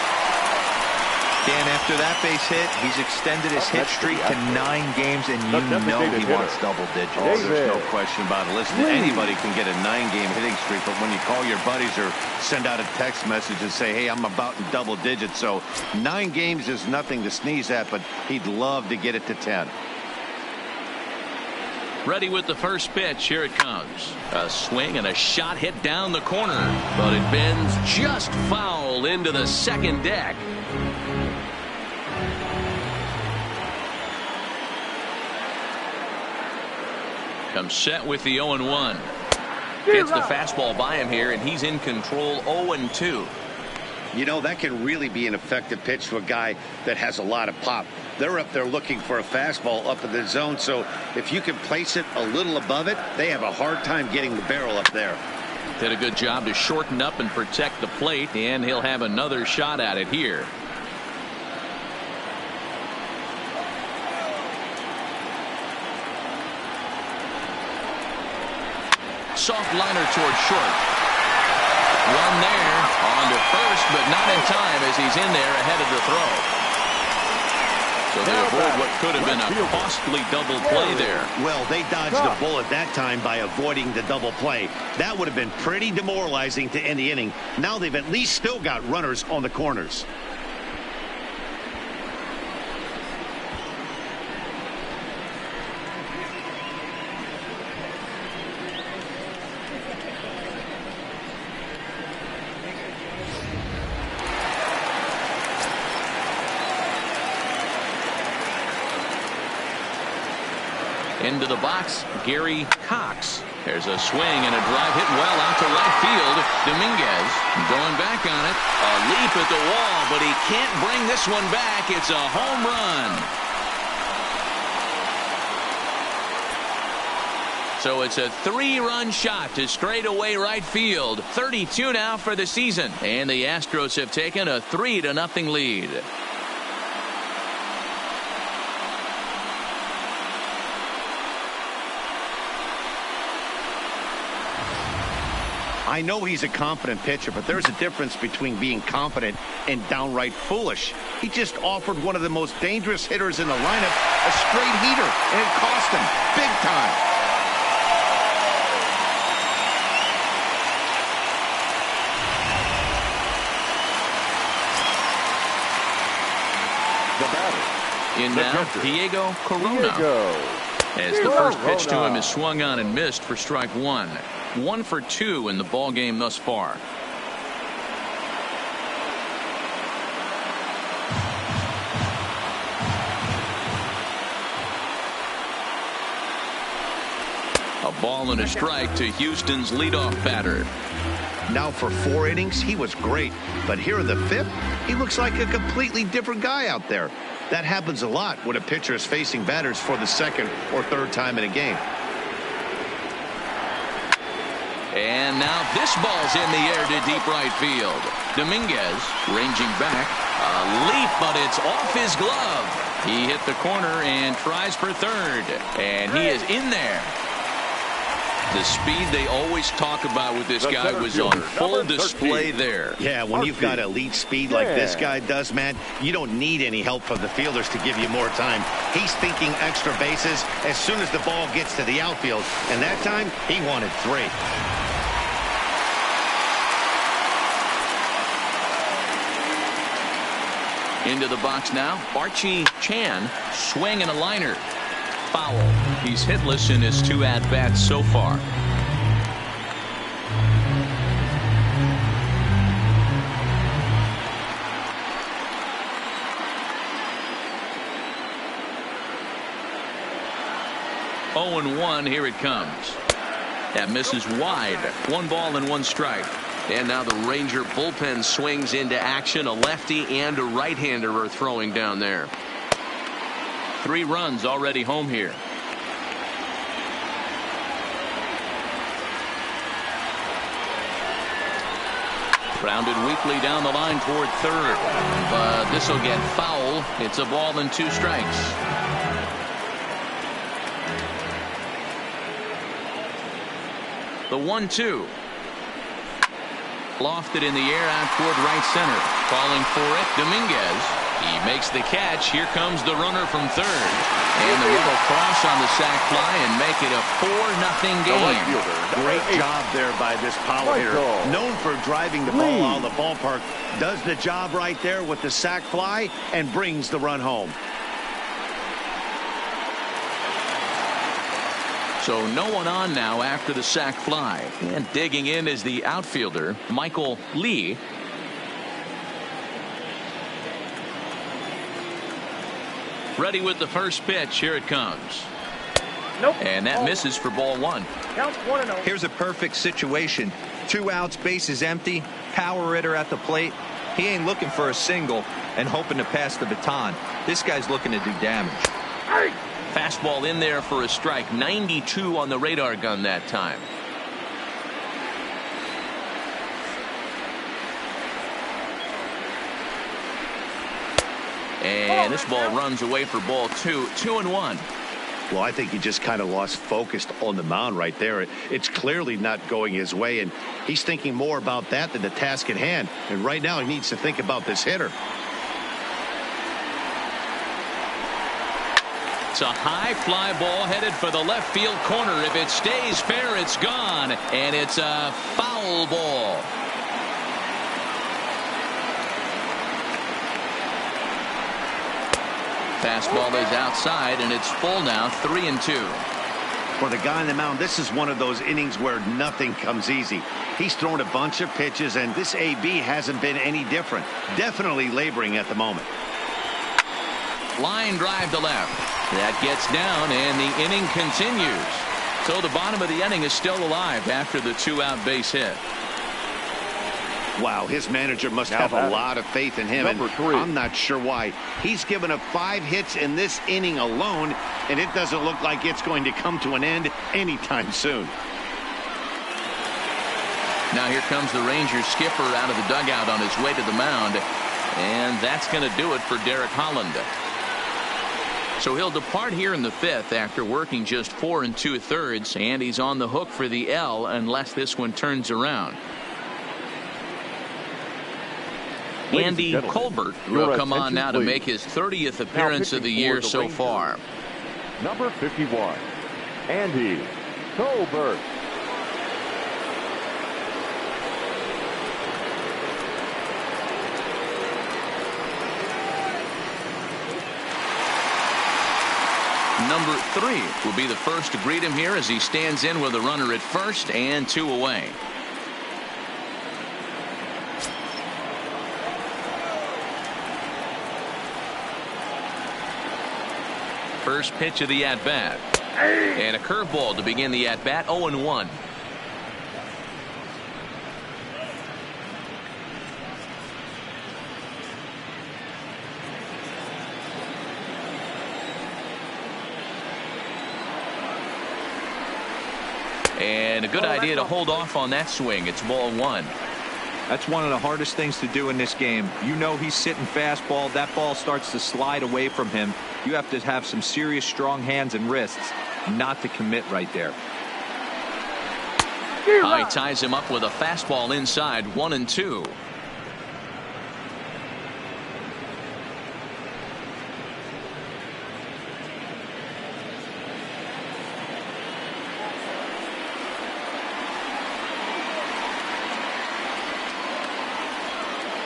Dan, after that base hit, he's extended his hit streak to 9 games, and you know he wants double digits. Oh, there's no question about it. Listen, anybody can get a 9-game hitting streak, but when you call your buddies or send out a text message and say, hey, I'm about in double digits, so 9 games is nothing to sneeze at, but he'd love to get it to 10. Ready with the first pitch. Here it comes. A swing and a shot hit down the corner, but it bends just foul into the second deck. Comes set with the 0-1. Gets the fastball by him here, and he's in control. 0-2. You know, that can really be an effective pitch to a guy that has a lot of pop. They're up there looking for a fastball up in the zone, so if you can place it a little above it, they have a hard time getting the barrel up there. Did a good job to shorten up and protect the plate, and he'll have another shot at it here. Soft liner toward short. Run there on to first, but not in time as he's in there ahead of the throw. So they avoid what could have been a costly double play there. Well, they dodged the bullet that time by avoiding the double play. That would have been pretty demoralizing to end the inning. Now they've at least still got runners on the corners. Into the box, Gary Cox. There's a swing and a drive hit well out to right field. Dominguez going back on it. A leap at the wall, but he can't bring this one back. It's a home run. So it's a 3-run shot to straightaway right field. 32 now for the season. And the Astros have taken a 3-0 lead. I know he's a confident pitcher, but there's a difference between being confident and downright foolish. He just offered one of the most dangerous hitters in the lineup a straight heater, and it cost him big time. The batter. In now, Diego Corona. As the first pitch to him is swung on and missed for strike one. 1 for 2 in the ball game thus far. A ball and a strike to Houston's leadoff batter. Now for 4 innings, he was great. But here in the 5th, he looks like a completely different guy out there. That happens a lot when a pitcher is facing batters for the 2nd or 3rd time in a game. And now this ball's in the air to deep right field. Dominguez ranging back. A leap, but it's off his glove. He hit the corner and tries for 3rd. And he is in there. The speed they always talk about with this guy was on full display there. Yeah, when you've got elite speed like this guy does, man, you don't need any help from the fielders to give you more time. He's thinking extra bases as soon as the ball gets to the outfield. And that time, he wanted 3. Into the box now, Archie Chan, swing and a liner. Foul. He's hitless in his 2 at-bats so far. Oh and 1, here it comes. That misses wide. 1 ball and 1 strike. And now the Ranger bullpen swings into action. A lefty and a right-hander are throwing down there. 3 runs already home here. Grounded weakly down the line toward 3rd. But this will get foul. It's a ball and 2 strikes. The 1-2. Lofted in the air out toward right center. Calling for it, Dominguez. He makes the catch. Here comes the runner from 3rd. And the run will cross on the sac fly and make it a 4-0 game. Great job there by this power hitter. Known for driving the ball out of the ballpark. Does the job right there with the sac fly and brings the run home. So no one on now after the sac fly. And digging in is the outfielder, Michael Lee. Ready with the first pitch. Here it comes. Nope. And that misses for ball 1. Count 1-0. Here's a perfect situation. 2 outs, bases empty, power hitter at the plate. He ain't looking for a single and hoping to pass the baton. This guy's looking to do damage. Hey! Fastball in there for a strike. 92 on the radar gun that time. And this ball runs away for ball 2. 2-1. Well, I think he just kind of lost focus on the mound right there. It's clearly not going his way, and he's thinking more about that than the task at hand. And right now he needs to think about this hitter. It's a high fly ball headed for the left field corner. If it stays fair, it's gone. And it's a foul ball. Fastball is outside, and it's full now. 3-2. For the guy on the mound, this is one of those innings where nothing comes easy. He's thrown a bunch of pitches, and this AB hasn't been any different. Definitely laboring at the moment. Line drive to left. That gets down, and the inning continues. So the bottom of the inning is still alive after the 2-out base hit. Wow, his manager must have a lot of faith in him, and I'm not sure why. He's given up 5 hits in this inning alone, and it doesn't look like it's going to come to an end anytime soon. Now here comes the Rangers skipper out of the dugout on his way to the mound, and that's going to do it for Derek Holland. So he'll depart here in the 5th after working just 4 2/3, and he's on the hook for the L unless this one turns around. Andy Colbert will come on now to make his 30th appearance of the year so far. Number 51, Andy Colbert. Number 3 will be the first to greet him here as he stands in with a runner at first and 2 away. First pitch of the at-bat. And a curveball to begin the at-bat, 0-1. And a good idea to hold off on that swing. It's ball 1. That's one of the hardest things to do in this game. You know he's sitting fastball. That ball starts to slide away from him. You have to have some serious strong hands and wrists not to commit right there. High ties him up with a fastball inside, 1-2.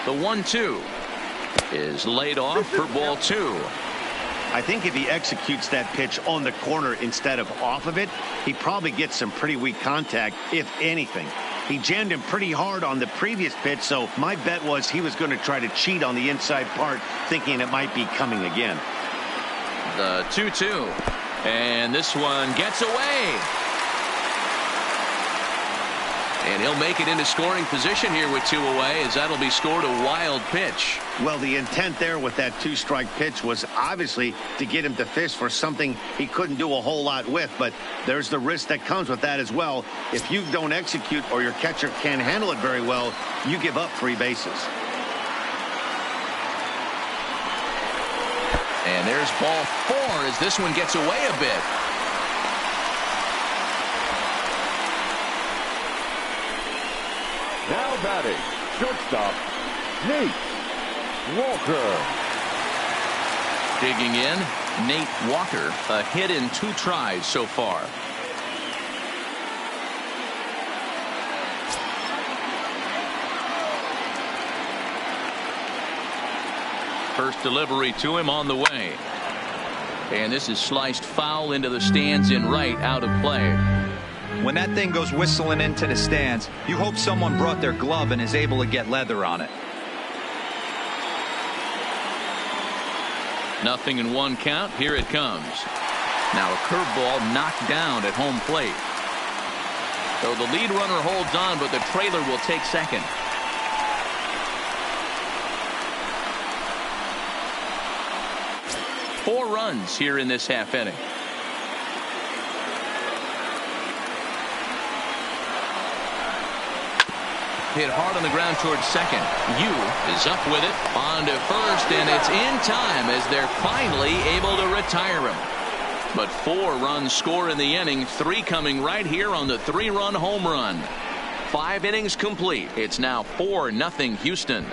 The 1-2 is laid off for ball 2. I think if he executes that pitch on the corner instead of off of it, he probably gets some pretty weak contact, if anything. He jammed him pretty hard on the previous pitch, so my bet was he was going to try to cheat on the inside part, thinking it might be coming again. The 2-2. And this one gets away. And he'll make it into scoring position here with 2 away, as that'll be scored a wild pitch. Well, the intent there with that 2-strike pitch was obviously to get him to fish for something he couldn't do a whole lot with, but there's the risk that comes with that as well. If you don't execute or your catcher can't handle it very well, you give up 3 bases. And there's ball 4 as this one gets away a bit. Now batting, shortstop, Nate Walker. Digging in, Nate Walker, a hit in 2 tries so far. First delivery to him on the way. And this is sliced foul into the stands in right, out of play. When that thing goes whistling into the stands, you hope someone brought their glove and is able to get leather on it. 0-1 count. Here it comes. Now a curveball knocked down at home plate. So the lead runner holds on, but the trailer will take second. Four runs here in this half inning. Hit hard on the ground towards second. Yu is up with it on to first, and it's in time as they're finally able to retire him. But 4 runs score in the inning, 3 coming right here on the 3-run home run. 5 innings complete. It's now 4-0 Houston.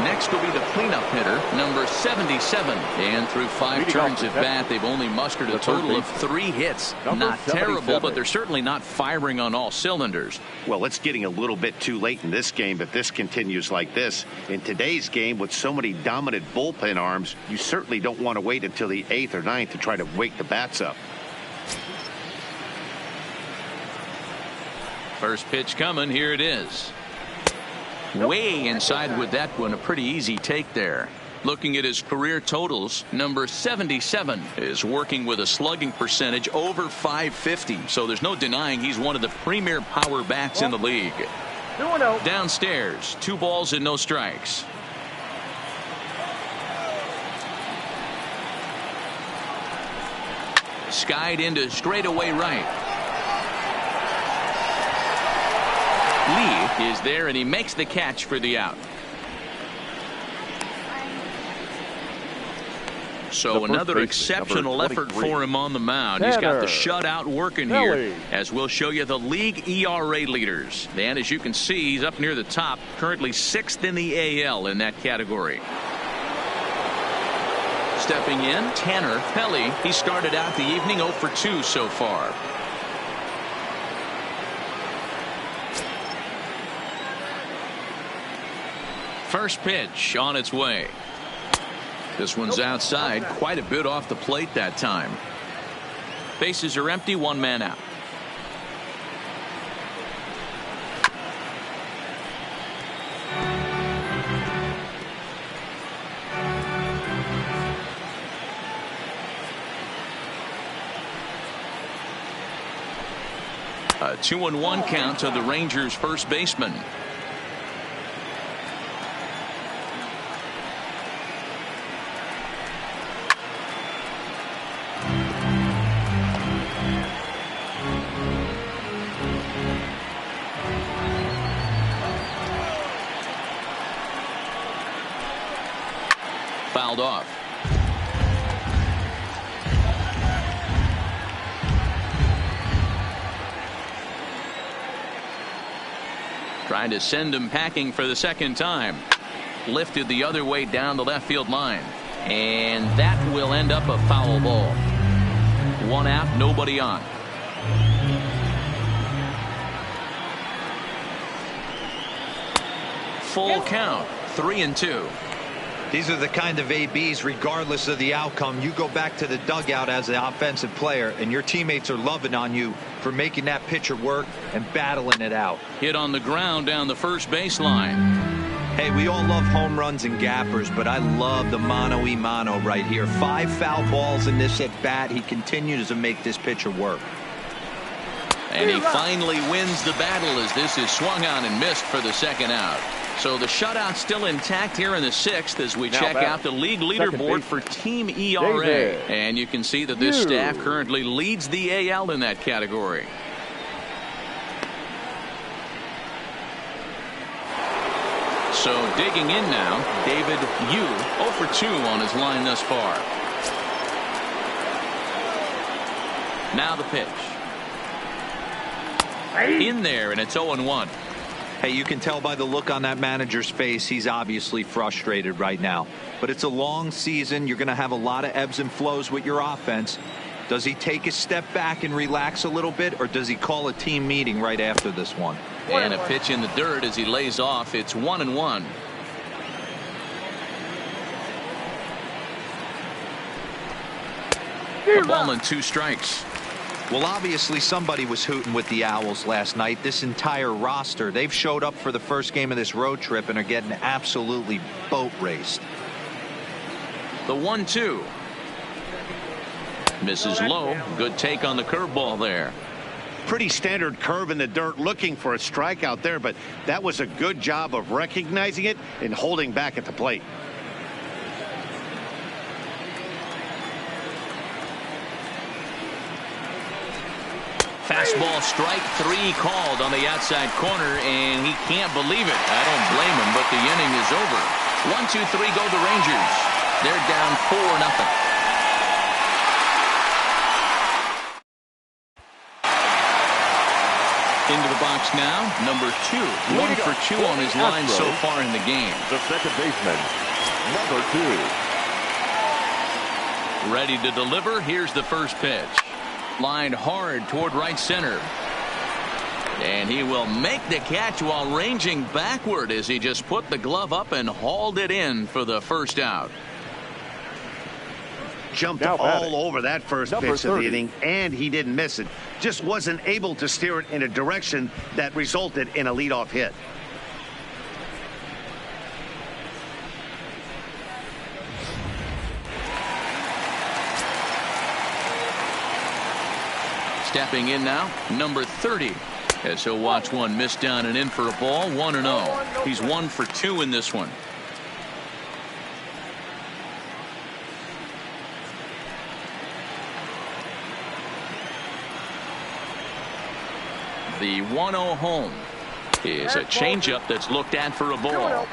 Next will be the cleanup hitter, number 77. And through 5 turns at bat, they've only mustered a total of 3 hits. Not terrible, but they're certainly not firing on all cylinders. Well, it's getting a little bit too late in this game if this continues like this. In today's game, with so many dominant bullpen arms, you certainly don't want to wait until the 8th or 9th to try to wake the bats up. First pitch coming. Here it is. Way inside with that one. A pretty easy take there. Looking at his career totals, number 77 is working with a slugging percentage over .550. So there's no denying he's one of the premier power bats in the league. Downstairs, 2 balls and no strikes. Skied into straightaway right. Lee is there, and he makes the catch for the out. So another exceptional effort for him on the mound. He's got the shutout working here, as we'll show you the league ERA leaders. And as you can see, he's up near the top, currently 6th in the AL in that category. Stepping in, Tanner Pelly. He started out the evening 0 for 2 so far. First pitch on its way. This one's outside, quite a bit off the plate that time. Bases are empty, 1 man out. A 2-1 count to the Rangers' first baseman. Fouled off. Trying to send him packing for the second time. Lifted the other way down the left field line. And that will end up a foul ball. 1 out, nobody on. Full count, 3-2. These are the kind of ABs, regardless of the outcome. You go back to the dugout as an offensive player, and your teammates are loving on you for making that pitcher work and battling it out. Hit on the ground down the first baseline. Hey, we all love home runs and gappers, but I love the mano-a-mano right here. 5 foul balls in this at bat. He continues to make this pitcher work. And he finally wins the battle as this is swung on and missed for the second out. So the shutout still intact here in the 6th as we check out the league leaderboard for team ERA. And you can see that this staff currently leads the AL in that category. So digging in now, David Yu, 0 for 2 on his line thus far. Now the pitch. In there, and it's 0-1. Hey, you can tell by the look on that manager's face, he's obviously frustrated right now. But it's a long season. You're going to have a lot of ebbs and flows with your offense. Does he take a step back and relax a little bit, or does he call a team meeting right after this one? And a pitch in the dirt as he lays off. It's 1-1. A ball and 2 strikes. Well, obviously somebody was hooting with the Owls last night. This entire roster, they've showed up for the first game of this road trip and are getting absolutely boat raced. The 1-2. Misses low. Good take on the curveball there. Pretty standard curve in the dirt, looking for a strikeout there, but that was a good job of recognizing it and holding back at the plate. Fastball strike 3 called on the outside corner, and he can't believe it. I don't blame him, but the inning is over. 1-2-3 go the Rangers. They're down 4-0. Into the box now, number 2. 1 for 2 on his line so far in the game. The second baseman, number 2. Ready to deliver. Here's the first pitch. Lined hard toward right center. And he will make the catch while ranging backward as he just put the glove up and hauled it in for the first out. Jumped all over that first pitch of the inning, and he didn't miss it. Just wasn't able to steer it in a direction that resulted in a leadoff hit. Stepping in now, number 30. As he'll watch one miss down and in for a ball. 1-0. He's 1 for 2 in this one. The 1-0 home is a changeup that's looked at for a ball.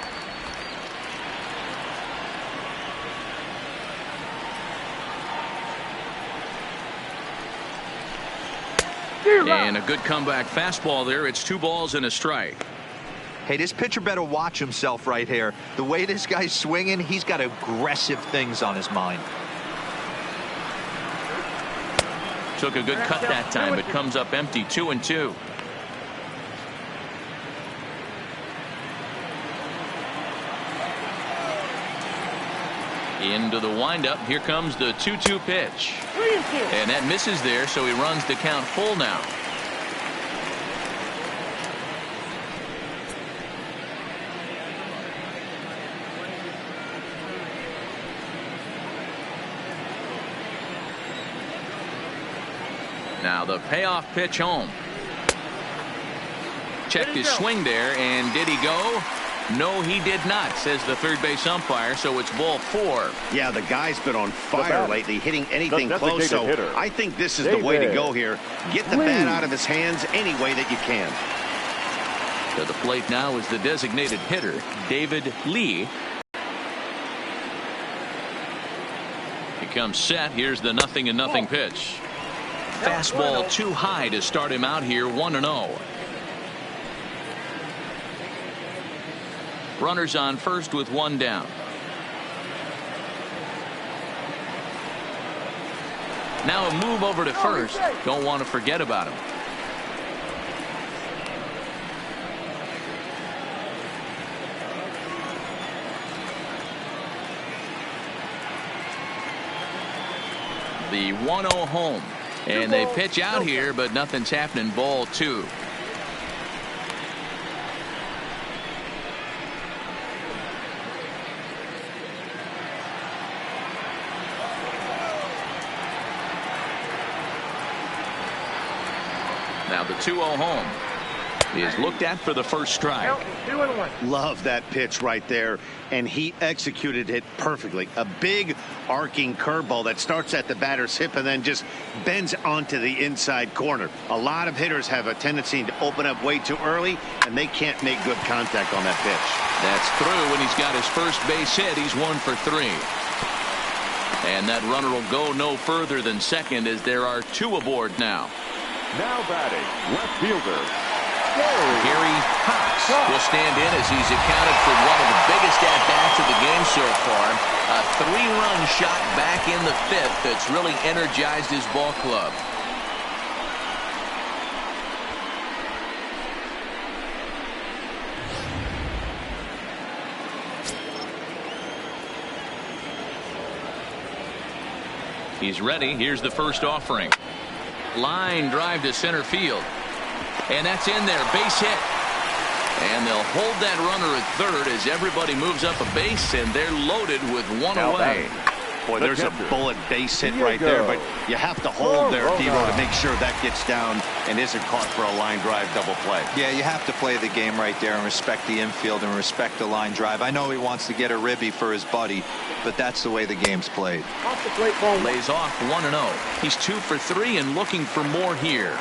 And a good comeback fastball there. It's 2 balls and a strike. Hey, this pitcher better watch himself right here. The way this guy's swinging, he's got aggressive things on his mind. Took a good cut that time, but comes up empty. 2-2. Into the windup. Here comes the 2-2 pitch. And that misses there, so he runs the count full now. Now the payoff pitch home. Checked his swing there, and did he go? No, he did not, says the third base umpire, so it's ball 4. Yeah, the guy's been on fire lately, hitting anything close, so hitter. I think this is the way to go here. Get the bat out of his hands any way that you can. To the plate now is the designated hitter, David Lee. He comes set. Here's the 0-0 pitch. Fastball too high to start him out here. 1-0. Runners on first with 1 down. Now a move over to first. Don't want to forget about him. The 1-0 home. And they pitch out here, but nothing's happening. Ball 2. Now the 2-0 home is looked at for the first strike. 2-1. Love that pitch right there, and he executed it perfectly. A big arcing curveball that starts at the batter's hip and then just bends onto the inside corner. A lot of hitters have a tendency to open up way too early, and they can't make good contact on that pitch. That's through, and he's got his first base hit. He's 1 for 3. And that runner will go no further than second, as there are 2 aboard now. Now batting, left fielder, Gary Cox will stand in as he's accounted for one of the biggest at-bats of the game so far. A 3-run shot back in the 5th that's really energized his ball club. He's ready. Here's the first offering. Line drive to center field. And that's in there. Base hit. And they'll hold that runner at third as everybody moves up a base, and they're loaded with 1 away. Boy, there's a bullet base hit right there, but you have to hold there, Devo, to make sure that gets down and isn't caught for a line drive double play. Yeah, you have to play the game right there and respect the infield and respect the line drive. I know he wants to get a ribby for his buddy, but that's the way the game's played. Lays off 1-0. He's 2 for 3 and looking for more here.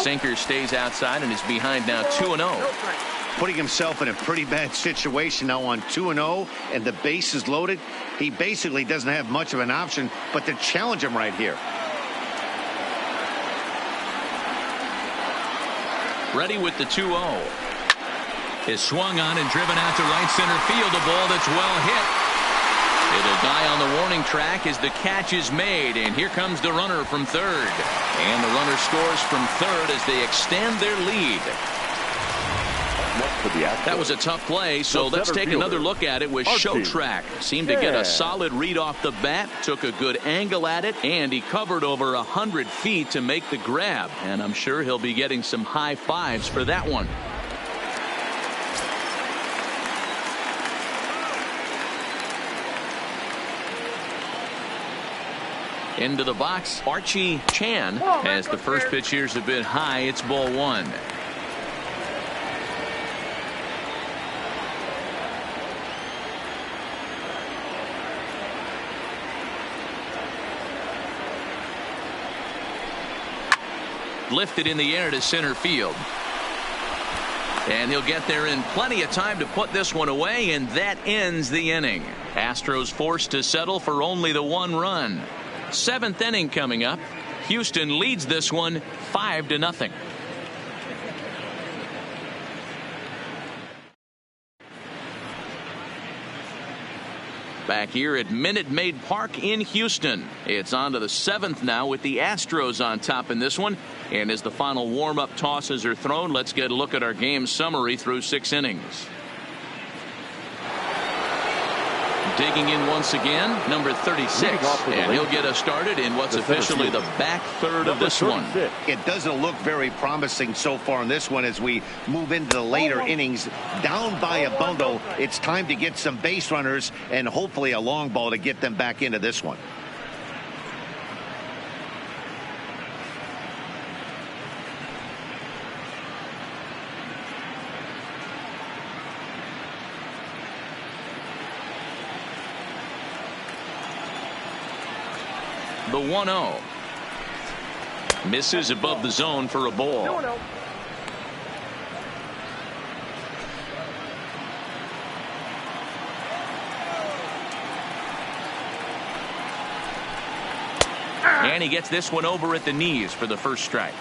Sinker stays outside and is behind now 2-0. Putting himself in a pretty bad situation now on 2-0, and the base is loaded. He basically doesn't have much of an option but to challenge him right here. Ready with the 2-0. Is swung on and driven out to right center field. A ball that's well hit. It'll die on the warning track as the catch is made, and here comes the runner from third. And the runner scores from third as they extend their lead. That was a tough play, so let's take another look at it with Show Track. Seemed to get a solid read off the bat, took a good angle at it, and he covered over 100 feet to make the grab. And I'm sure he'll be getting some high fives for that one. Into the box, Archie Chan, as the first pitch here's a bit high. It's ball 1. lifted in the air to center field. And he'll get there in plenty of time to put this one away, and that ends the inning. Astros forced to settle for only the 1 run. 7th inning coming up. Houston leads this one 5-0. Back here at Minute Maid Park in Houston. It's on to the 7th now with the Astros on top in this one. And as the final warm-up tosses are thrown, let's get a look at our game summary through 6 innings. Digging in once again, number 36, and he'll get us started in what's officially the back third of this one. It doesn't look very promising so far in this one as we move into the later innings. Down by a bundle, it's time to get some base runners and hopefully a long ball to get them back into this one. The 1-0. Misses above the zone for a ball. 2-0. And he gets this one over at the knees for the first strike.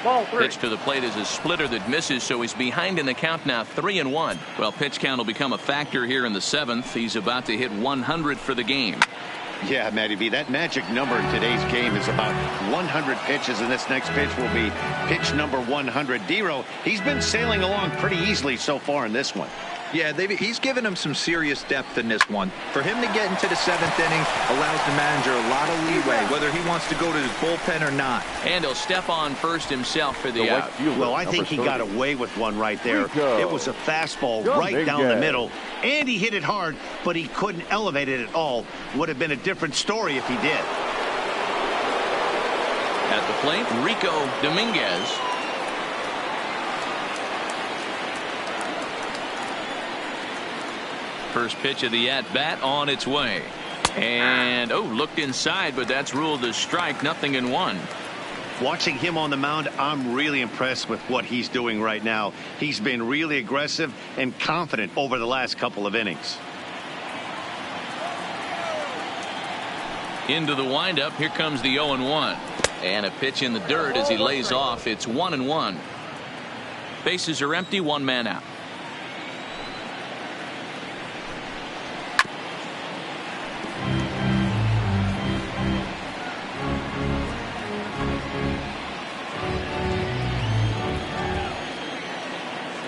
Ball 3. Pitch to the plate is a splitter that misses, so he's behind in the count now, 3-1. Well, pitch count will become a factor here in the 7th. He's about to hit 100 for the game. Yeah, Matty B, that magic number in today's game is about 100 pitches, and this next pitch will be pitch number 100. Dero, he's been sailing along pretty easily so far in this one. Yeah, he's given him some serious depth in this one. For him to get into the 7th inning allows the manager a lot of leeway, whether he wants to go to his bullpen or not. And he'll step on first himself for the out. Well, I think he got away with one right there. It was a fastball right down the middle, and he hit it hard, but he couldn't elevate it at all. Would have been a different story if he did. At the plate, Rico Dominguez. First pitch of the at-bat on its way. And, looked inside, but that's ruled a strike, 0-1. Watching him on the mound, I'm really impressed with what he's doing right now. He's been really aggressive and confident over the last couple of innings. Into the windup, here comes the 0-1. And a pitch in the dirt as he lays off. It's 1-1. Bases are empty, 1 man out.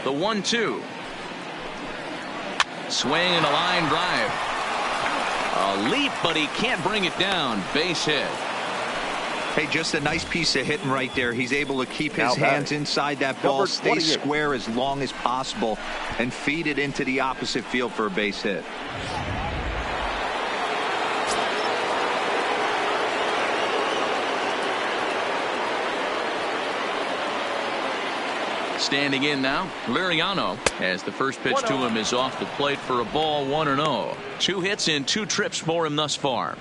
The 1-2. Swing and a line drive. A leap, but he can't bring it down. Base hit. Hey, just a nice piece of hitting right there. He's able to keep his hands inside that ball, stay square as long as possible, and feed it into the opposite field for a base hit. Standing in now, Liriano, as the first pitch to him is off the plate for a ball, 1-0. 2 hits in 2 trips for him thus far.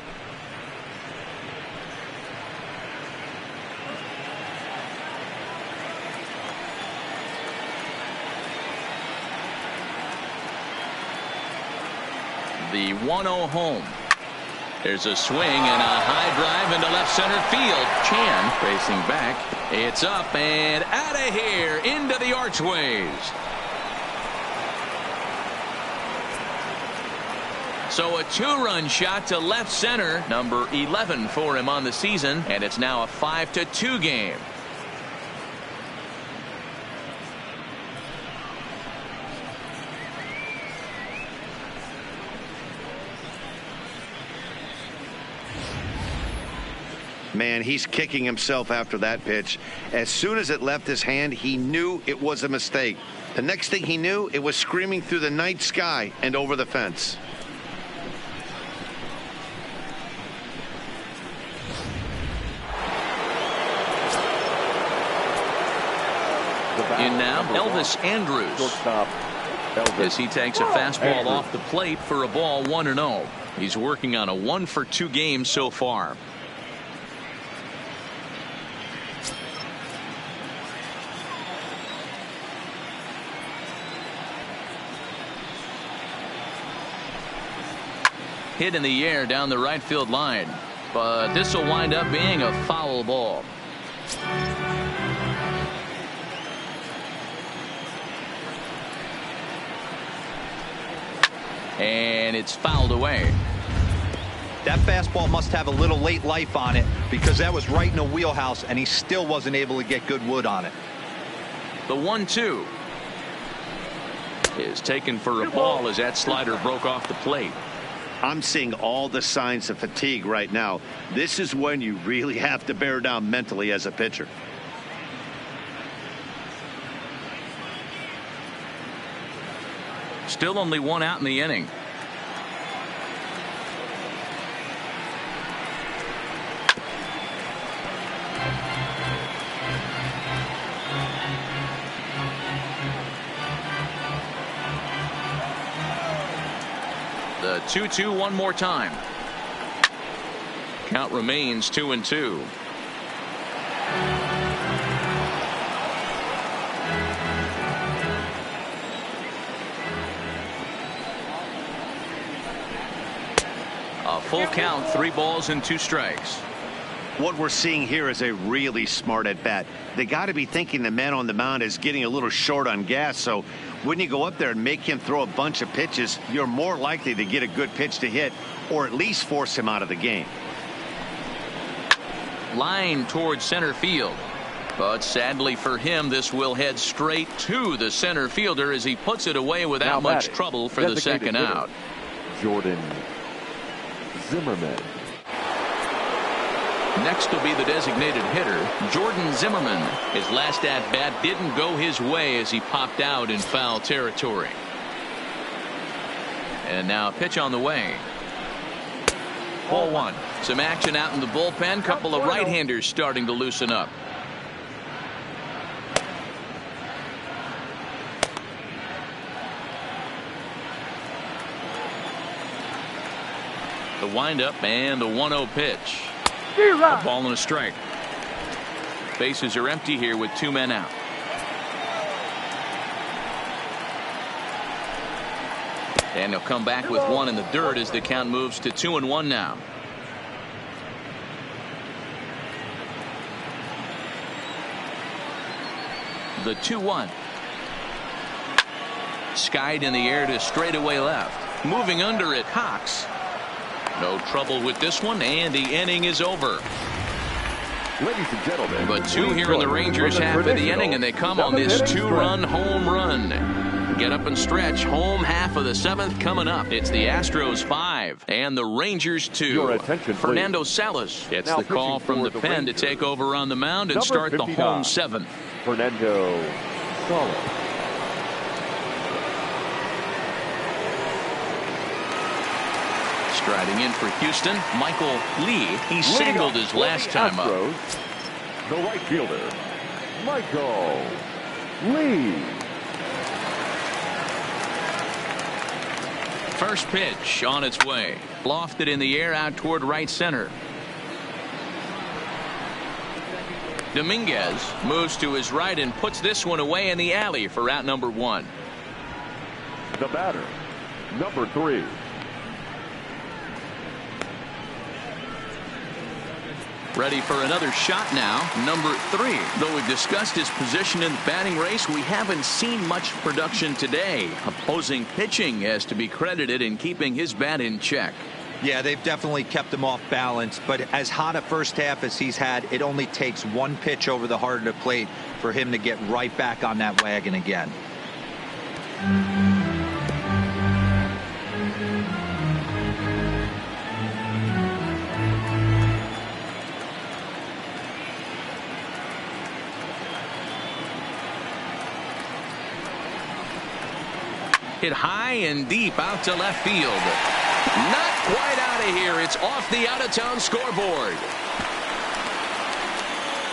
The 1-0 home. There's a swing and a high drive into left center field. Chan racing back. It's up and out of here into the archways. So a 2-run shot to left center, number 11 for him on the season, and it's now a 5-2 game. Man, he's kicking himself after that pitch. As soon as it left his hand, he knew it was a mistake. The next thing he knew, it was screaming through the night sky and over the fence. In now, Elvis Andrus. Shortstop, as he takes a fastball off the plate for a ball 1-0. He's working on a 1-for-2 game so far. Hit in the air down the right field line, but this will wind up being a foul ball. And it's fouled away. That fastball must have a little late life on it, because that was right in the wheelhouse and he still wasn't able to get good wood on it. The 1-2 is taken for a ball as that slider broke off the plate. I'm seeing all the signs of fatigue right now. This is when you really have to bear down mentally as a pitcher. Still only one out in the inning. The 2-2 one more time. Count remains 2-2. A full count, 3 balls and 2 strikes. What we're seeing here is a really smart at bat. They got to be thinking the man on the mound is getting a little short on gas, so when you go up there and make him throw a bunch of pitches, you're more likely to get a good pitch to hit, or at least force him out of the game. Line towards center field, but sadly for him, this will head straight to the center fielder as he puts it away without much trouble for the second out. Jordan Zimmerman. Next will be the designated hitter, Jordan Zimmerman. His last at-bat didn't go his way as he popped out in foul territory. And now a pitch on the way. Ball 1. Some action out in the bullpen. Couple of right-handers starting to loosen up. The windup and the 1-0 pitch. A ball and a strike. Bases are empty here with 2 men out. And he'll come back with 1 in the dirt as the count moves to 2-1 now. The 2-1. Skied in the air to straightaway left. Moving under it, Cox. No trouble with this one, and the inning is over. Ladies and gentlemen, But 2 here in the Rangers half of the inning, and they come on this 2-run home run. Get up and stretch. Home half of the 7th coming up. It's the Astros 5 and the Rangers 2. Your attention, Fernando Salas gets now the call from the pen Rangers, to take over on the mound and number start 59, the home 7th. Fernando Salas. Striding in for Houston, Michael Lee. He singled his last time up. The right fielder, Michael Lee. First pitch on its way. Lofted in the air out toward right center. Dominguez moves to his right and puts this one away in the alley for out number 1. The batter, number 3. Ready for another shot now, number 3. Though we've discussed his position in the batting race, we haven't seen much production today. Opposing pitching has to be credited in keeping his bat in check. Yeah, they've definitely kept him off balance, but as hot a first half as he's had, it only takes 1 pitch over the heart of the plate for him to get right back on that wagon again. Hit high and deep out to left field. Not quite out of here. It's off the out-of-town scoreboard.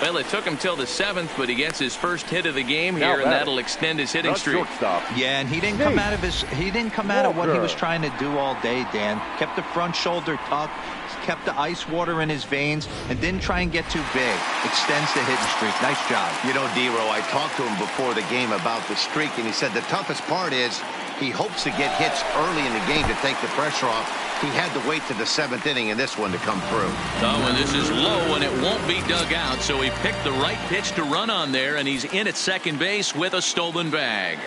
Well, it took him till the 7th, but he gets his first hit of the game here, and that'll extend his hitting streak. Yeah, and he didn't come out of what he was trying to do all day, Dan. Kept the front shoulder tucked, kept the ice water in his veins, and didn't try and get too big. Extends the hitting streak. Nice job. You know, D-Row, I talked to him before the game about the streak, and he said the toughest part is he hopes to get hits early in the game to take the pressure off. He had to wait to the 7th inning in this one to come through. Oh, and this is low, and it won't be dug out, so he picked the right pitch to run on there, and he's in at second base with a stolen bag.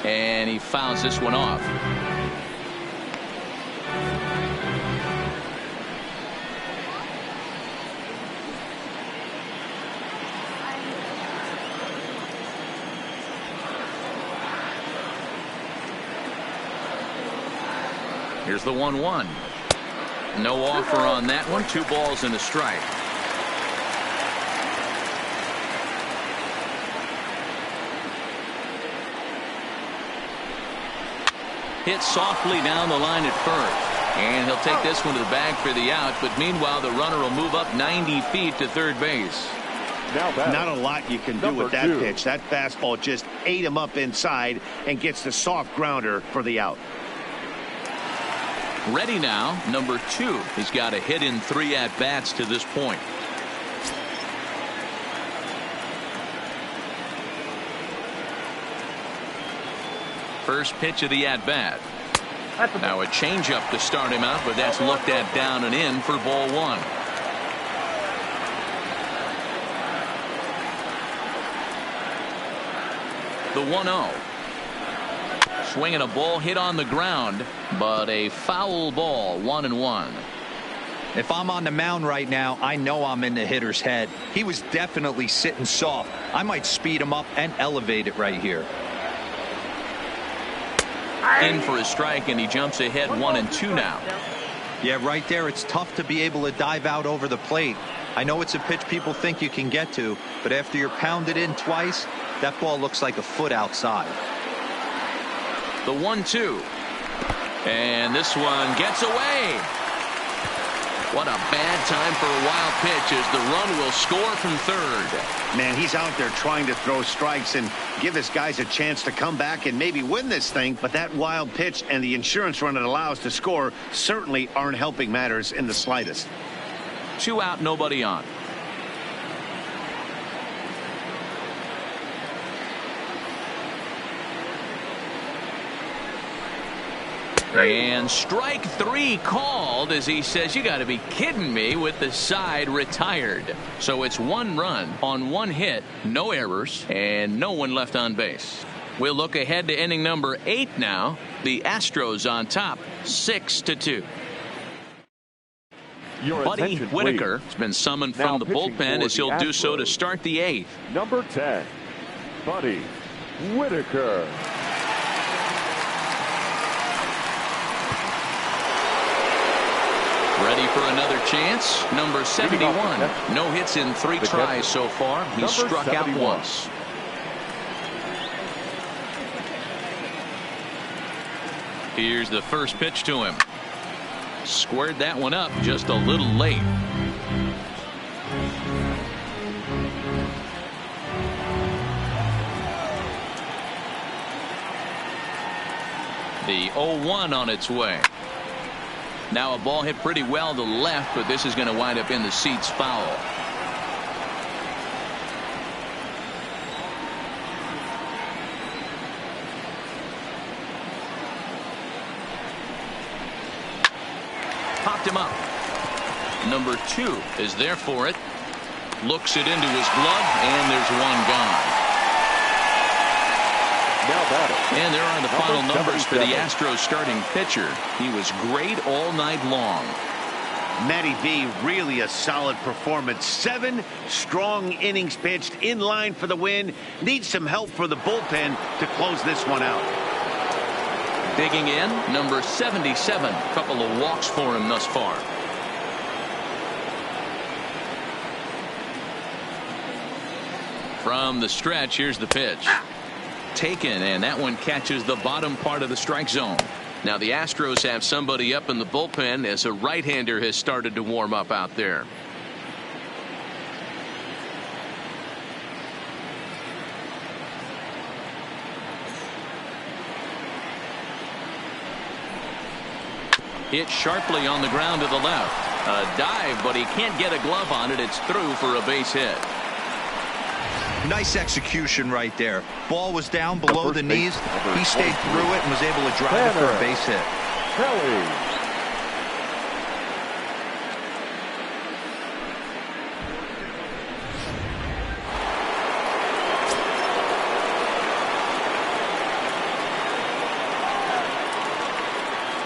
And he fouls this one off. Here's the 1-1. No offer on that one. 2 balls and a strike. Hit softly down the line at first. And he'll take this one to the bag for the out. But meanwhile, the runner will move up 90 feet to third base. Not a lot you can do with that pitch. That fastball just ate him up inside and gets the soft grounder for the out. Ready now, number 2. He's got a hit in 3 at-bats to this point. First pitch of the at-bat. Now a changeup to start him out, but that's looked at down and in for ball 1. The 1-0. Swinging a ball hit on the ground, but a foul ball. 1-1. If I'm on the mound right now, I know I'm in the hitter's head. He was definitely sitting soft. I might speed him up and elevate it right here. In for a strike, and he jumps ahead 1-2 now. Yeah, right there. It's tough to be able to dive out over the plate. I know it's a pitch people think you can get to, but after you're pounded in twice, that ball looks like a foot outside. The 1-2. And this one gets away. What a bad time for a wild pitch as the run will score from third. Man, he's out there trying to throw strikes and give his guys a chance to come back and maybe win this thing. But that wild pitch and the insurance run it allows to score certainly aren't helping matters in the slightest. 2 out, nobody on. And strike 3 called as he says, you got to be kidding me, with the side retired. So it's 1 run on 1 hit, no errors, and no one left on base. We'll look ahead to inning number 8 now. The Astros on top, 6-2. Buddy Whitaker has been summoned from the bullpen as he'll do so to start the 8th. Number 10, Buddy Whitaker. Ready for another chance. Number 71. No hits in 3 tries so far. He struck out once. Here's the first pitch to him. Squared that one up just a little late. The 0-1 on its way. Now a ball hit pretty well to the left, but this is going to wind up in the seats foul. Popped him up. Number 2 is there for it. Looks it into his glove, and there's 1 gone. And there are the final numbers for the Astros starting pitcher. He was great all night long. Matty V, really a solid performance. 7 strong innings pitched, in line for the win. Needs some help for the bullpen to close this one out. Digging in, number 77. Couple of walks for him thus far. From the stretch, here's the pitch. Taken, and that one catches the bottom part of the strike zone. Now the Astros have somebody up in the bullpen as a right-hander has started to warm up out there. Hit sharply on the ground to the left. A dive, but he can't get a glove on it. It's through for a base hit. Nice execution right there. Ball was down below the knees. He stayed through it and was able to drive it for a base hit. Kelly.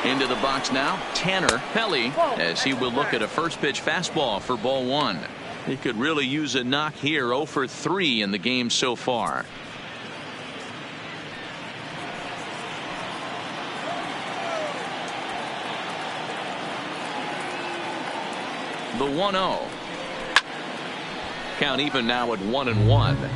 Into the box now, Tanner Pelly, as he will look at a first pitch fastball for ball one. He could really use a knock here. 0 for 3 in the game so far. The 1-0. Count even now at 1-1.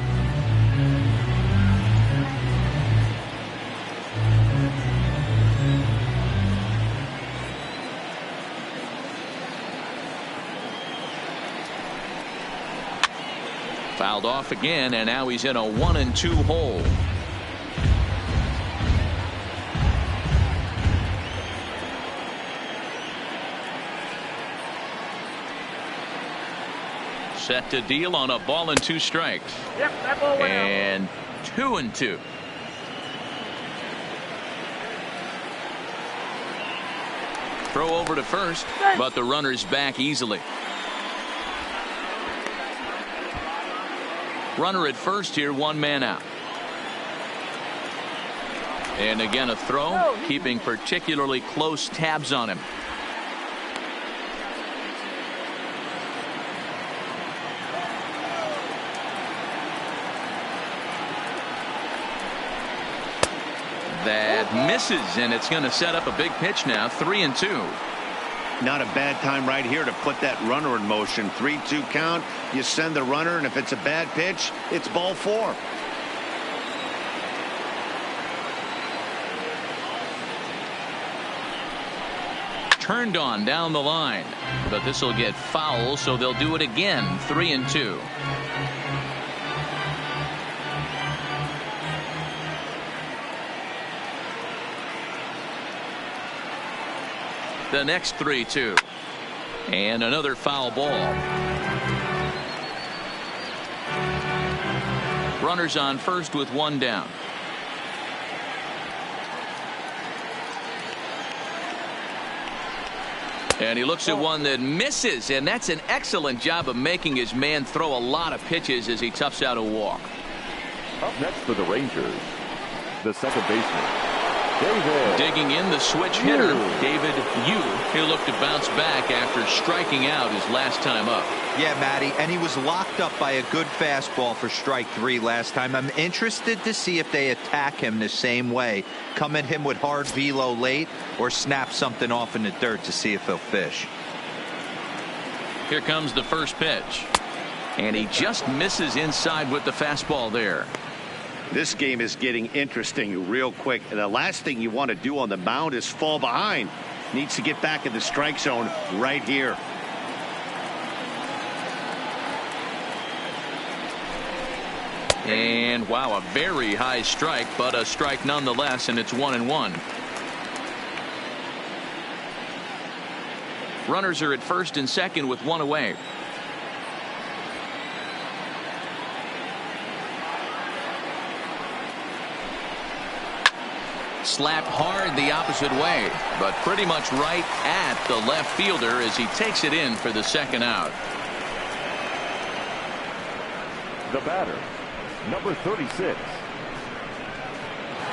Fouled off again, and now he's in a 1-2 hole. Set to deal on a ball and 2 strikes. Yep, that ball went out. And 2-2. Throw over to first, but the runner's back easily. Runner at first here, 1 man out. And again a throw, keeping particularly close tabs on him. That misses, and it's going to set up a big pitch now. 3-2. Not a bad time right here to put that runner in motion. 3-2 count. You send the runner, and if it's a bad pitch, it's ball 4. Turned on down the line, but this will get foul, so they'll do it again. 3-2. The next 3-2. And another foul ball. Runners on first with 1 down. And he looks at one that misses, and that's an excellent job of making his man throw a lot of pitches as he toughs out a walk. Up next for the Rangers, the second baseman, David. Digging in, the switch hitter, David Yu. He'll look to bounce back after striking out his last time up. Yeah, Matty, and he was locked up by a good fastball for strike 3 last time. I'm interested to see if they attack him the same way. Come at him with hard velo late or snap something off in the dirt to see if he'll fish. Here comes the first pitch. And he just misses inside with the fastball there. This game is getting interesting real quick. And the last thing you want to do on the mound is fall behind. Needs to get back in the strike zone right here. And wow, a very high strike, but a strike nonetheless, and it's 1-1. Runners are at first and second with 1 away. Slapped hard the opposite way, but pretty much right at the left fielder as he takes it in for the second out. The batter, number 36.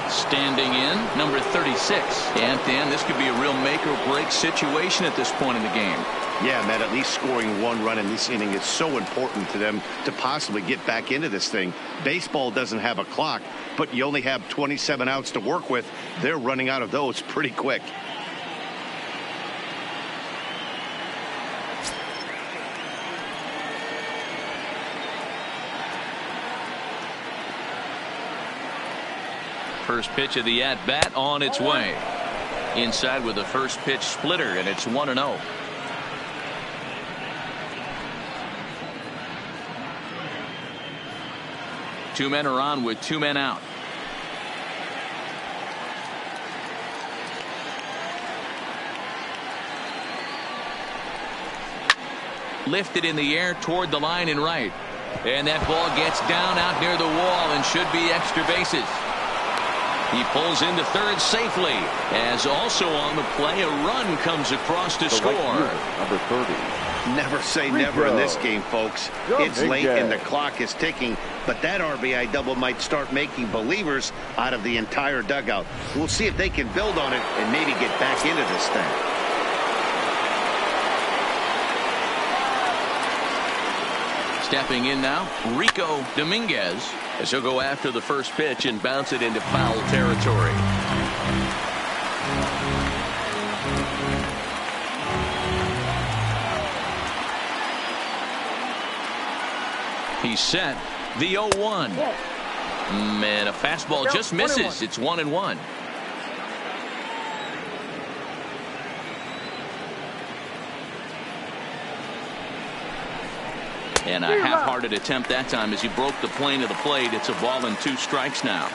Standing in, number 36. And Dan, this could be a real make or break situation at this point in the game. Yeah, Matt, at least scoring 1 run in this inning is so important to them to possibly get back into this thing. Baseball doesn't have a clock, but you only have 27 outs to work with. They're running out of those pretty quick. First pitch of the at-bat on its way. Inside with the first pitch splitter, and it's 1-0. Two men are on with two men out. Lifted in the air toward the line and right. And that ball gets down out near the wall and should be extra bases. He pulls into third safely, as also on the play a run comes across to score. Number 30. Never say never in this game, folks. It's late and the clock is ticking, but that RBI double might start making believers out of the entire dugout. We'll see if they can build on it and maybe get back into this thing. Stepping in now, Rico Dominguez, as he'll go after the first pitch and bounce it into foul territory. He's set. The 0-1. Man, a fastball just misses. It's 1-1. And a half-hearted attempt that time as he broke the plane of the plate. It's a ball and 2 strikes now.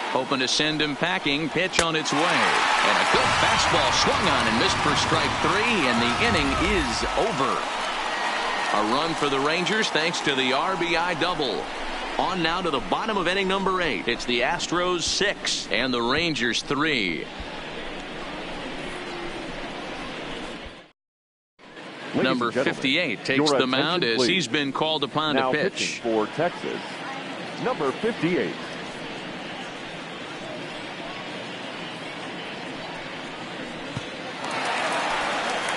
Hoping to send him packing. Pitch on its way. And a good fastball swung on and missed for strike 3. And the inning is over. A run for the Rangers thanks to the RBI double. On now to the bottom of inning number 8. It's the Astros 6 and the Rangers 3. Number 58 takes the mound as he's been called upon to pitch. For Texas, number 58.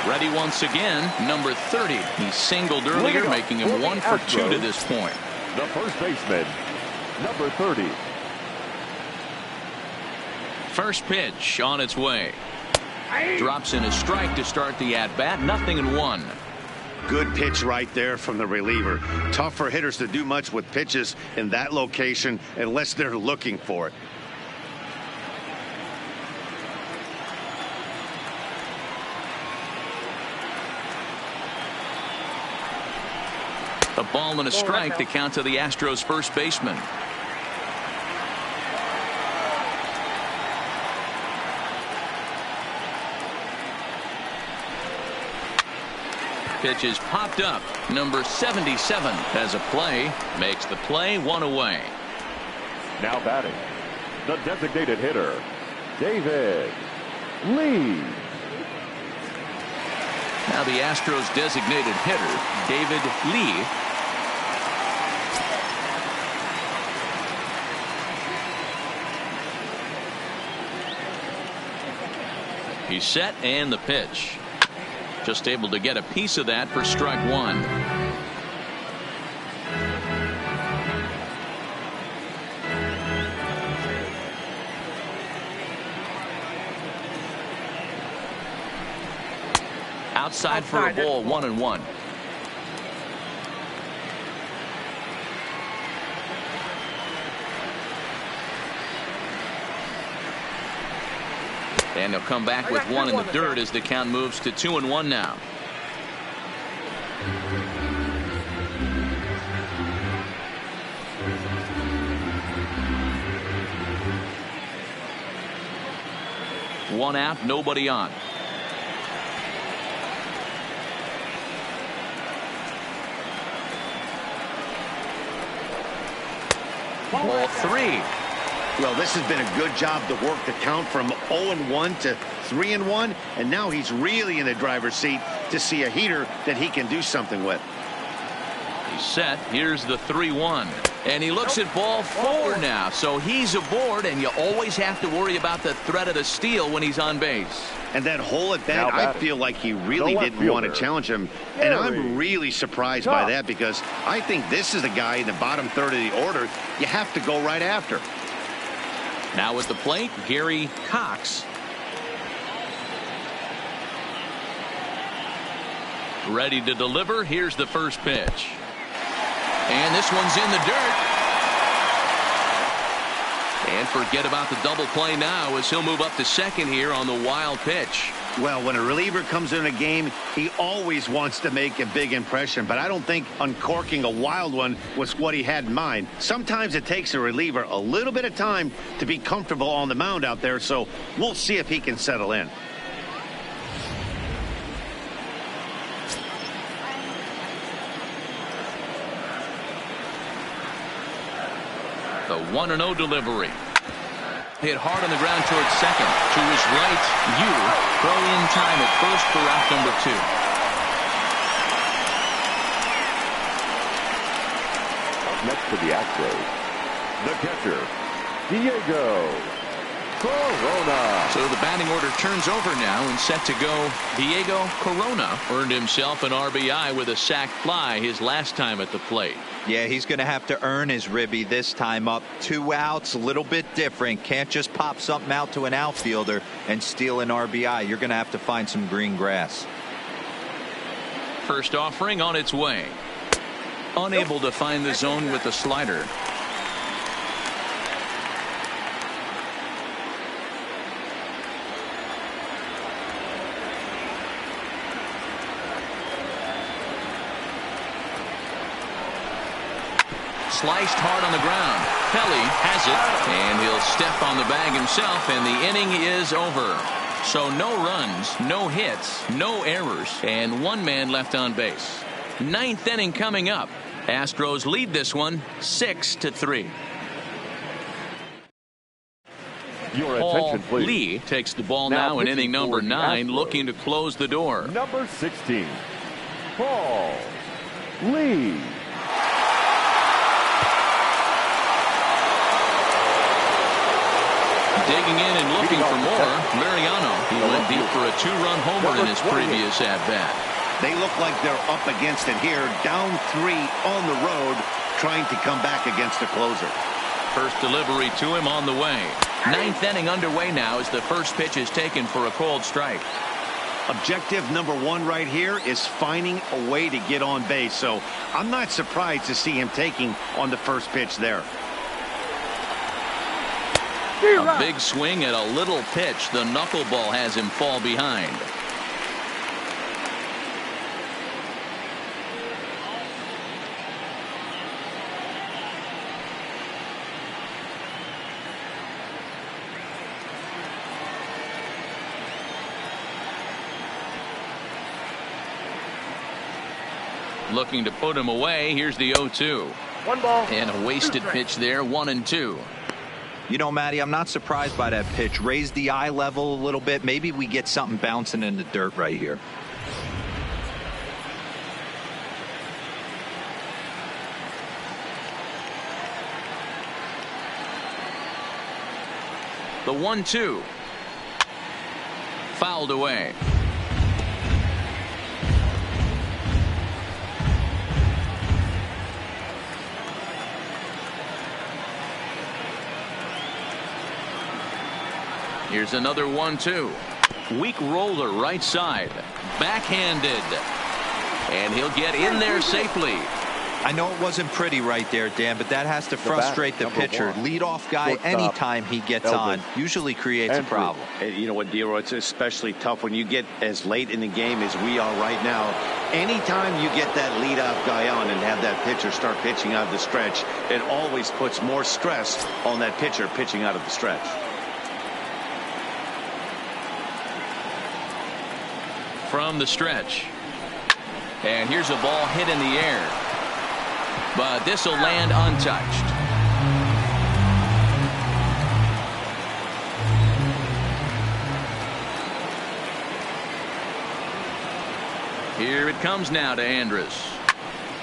Ready once again, number 30. He singled earlier, making him 1 for 2 to this point. The first baseman, number 30. First pitch on its way. Drops in a strike to start the at-bat. 0-1. Good pitch right there from the reliever. Tough for hitters to do much with pitches in that location unless they're looking for it. A ball and a strike to count to the Astros first baseman. Pitch is popped up. Number 77 has a play. Makes the play 1 away. Now batting, the designated hitter, David Lee. Now the Astros designated hitter, David Lee. He's set and the pitch. Just able to get a piece of that for strike 1. Outside for a ball, 1-1. And they'll come back with 1 in the dirt as the count moves to 2-1 now. One out, nobody on. Ball 3. Well, this has been a good job to work the count from 0-1 to 3-1, and now he's really in the driver's seat to see a heater that he can do something with. He's set. Here's the 3-1. And he looks at ball 4 now. So he's aboard, and you always have to worry about the threat of the steal when he's on base. And that hole at bat, I feel like he really didn't want to challenge him. And I'm really surprised by that because I think this is the guy in the bottom third of the order you have to go right after. Now at the plate, Gary Cox. Ready to deliver. Here's the first pitch. And this one's in the dirt. And forget about the double play now as he'll move up to second here on the wild pitch. Well, when a reliever comes in a game, he always wants to make a big impression, but I don't think uncorking a wild one was what he had in mind. Sometimes it takes a reliever a little bit of time to be comfortable on the mound out there, so we'll see if he can settle in. The 1-0 delivery. Hit hard on the ground towards second. To his right, throw in time at first for out number 2. Up next for the Astros, the catcher, Diego Corona. So the batting order turns over now and set to go. Diego Corona earned himself an RBI with a sac fly his last time at the plate. Yeah, he's going to have to earn his ribby this time up. 2 outs, a little bit different. Can't just pop something out to an outfielder and steal an RBI. You're going to have to find some green grass. First offering on its way. Unable to find the zone with the slider. Sliced hard on the ground. Kelly has it, and he'll step on the bag himself, and the inning is over. So no runs, no hits, no errors, and 1 man left on base. 9th inning coming up. Astros lead this one 6-3. Your Paul attention, please. Lee takes the ball now in inning number 9, looking to close the door. Number 16, Paul Lee. Digging in and looking for more. Mariano, he went deep for a 2-run homer in his previous at-bat. They look like they're up against it here, down 3 on the road, trying to come back against the closer. First delivery to him on the way. 9th inning underway now as the first pitch is taken for a called strike. Objective number 1 right here is finding a way to get on base, so I'm not surprised to see him taking on the first pitch there. A big swing at a little pitch. The knuckleball has him fall behind. Looking to put him away. Here's the 0-2. 1 ball. And a wasted pitch there. 1-2. You know, Matty, I'm not surprised by that pitch. Raise the eye level a little bit. Maybe we get something bouncing in the dirt right here. The 1-2. Fouled away. Here's another 1-2. Weak roller right side. Backhanded. And he'll get in there safely. I know it wasn't pretty right there, Dan, but that has to frustrate the pitcher. Leadoff guy, anytime he gets on, usually creates a problem. You know what, Dero, it's especially tough when you get as late in the game as we are right now. Anytime you get that leadoff guy on and have that pitcher start pitching out of the stretch, it always puts more stress on that pitcher pitching out of the stretch. From the stretch. And here's a ball hit in the air. But this will land untouched. Here it comes now to Andrus.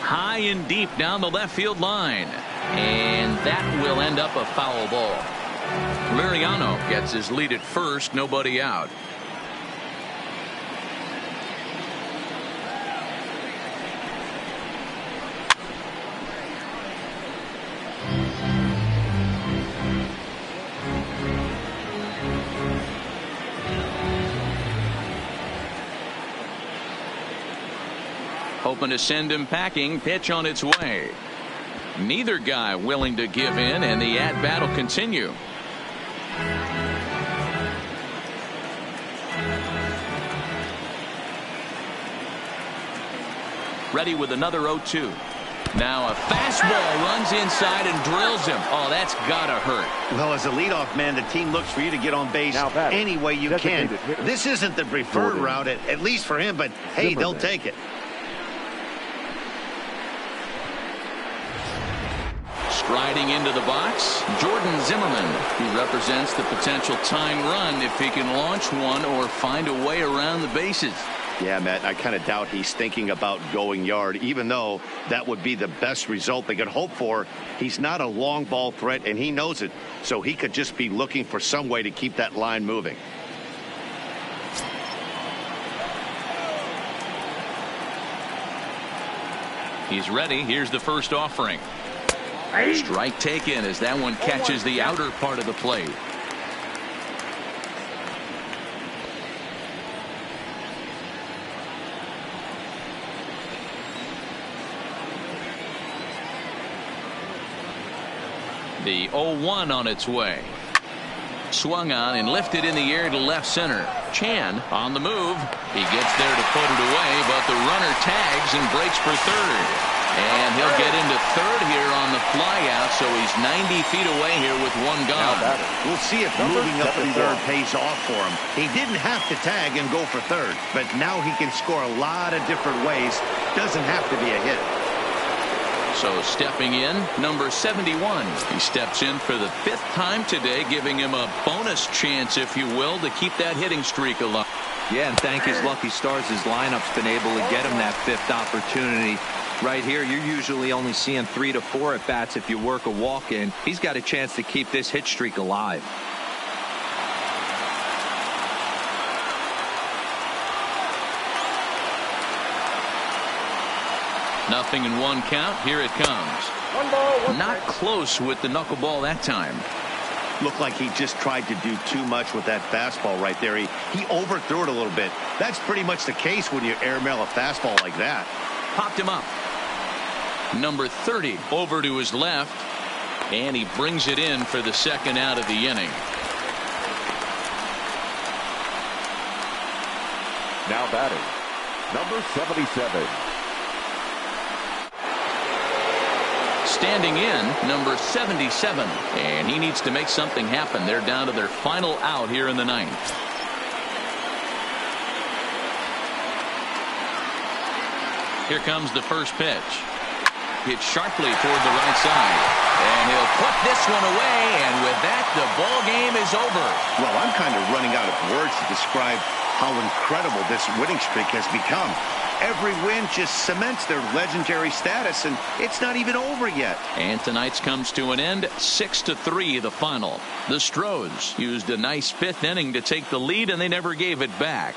High and deep down the left field line. And that will end up a foul ball. Mariano gets his lead at first, nobody out. Hoping to send him packing. Pitch on its way. Neither guy willing to give in, and the at-bat will continue. Ready with another 0-2. Now a fastball runs inside and drills him. Oh, that's gotta hurt. Well, as a leadoff man, the team looks for you to get on base any way you can. This isn't the preferred route, at least for him, but hey, they'll take it. Striding into the box, Jordan Zimmerman. He represents the potential tying run if he can launch one or find a way around the bases. Yeah, Matt, I kind of doubt he's thinking about going yard, even though that would be the best result they could hope for. He's not a long ball threat, and he knows it, so he could just be looking for some way to keep that line moving. He's ready. Here's the first offering. Strike taken as that one catches the outer part of the plate. The 0-1 on its way. Swung on and lifted in the air to left center. Chan on the move. He gets there to put it away, but the runner tags and breaks for third. And he'll get into third here on the flyout, so he's 90 feet away here with one gone. We'll see if moving up to third pays off for him. He didn't have to tag and go for third, but now he can score a lot of different ways. Doesn't have to be a hit. So stepping in, number 71. He steps in for the 5th time today, giving him a bonus chance, if you will, to keep that hitting streak alive. Yeah, and thank his lucky stars, his lineup's been able to get him that 5th opportunity. Right here, you're usually only seeing 3 to 4 at bats if you work a walk in. He's got a chance to keep this hit streak alive. Nothing in one count. Here it comes. One ball, one Not strike. close with the knuckleball that time. Looked like he just tried to do too much with that fastball right there. He overthrew it a little bit. That's pretty much the case when you airmail a fastball like that. Popped him up. Number 30 over to his left, and he brings it in for the second out of the inning. Now batting, number 77. Standing in, number 77, and he needs to make something happen. They're down to their final out here in the 9th. Here comes the first pitch. Hit sharply toward the right side, and he'll put this one away, and with that, the ball game is over. Well, I'm kind of running out of words to describe how incredible this winning streak has become. Every win just cements their legendary status, and it's not even over yet. And tonight's comes to an end, 6-3 the final. The Astros used a nice 5th inning to take the lead, and they never gave it back.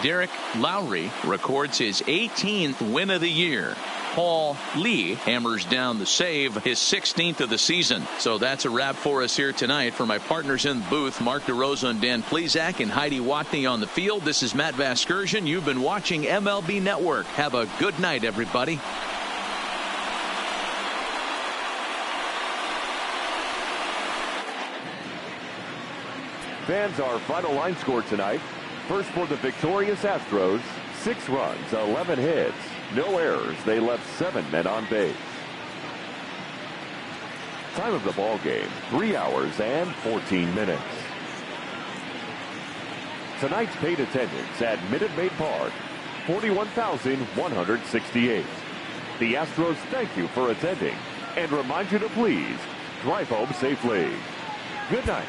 Derek Lowry records his 18th win of the year. Paul Lee hammers down the save, his 16th of the season. So that's a wrap for us here tonight. For my partners in the booth, Mark DeRosa and Dan Plesac and Heidi Watney on the field, this is Matt Vasgersian. You've been watching MLB Network. Have a good night, everybody. Fans, our final line score tonight. First for the victorious Astros, 6 runs, 11 hits, no errors. They left 7 men on base. Time of the ball game, 3 hours and 14 minutes. Tonight's paid attendance at Minute Maid Park, 41,168. The Astros thank you for attending and remind you to please drive home safely. Good night.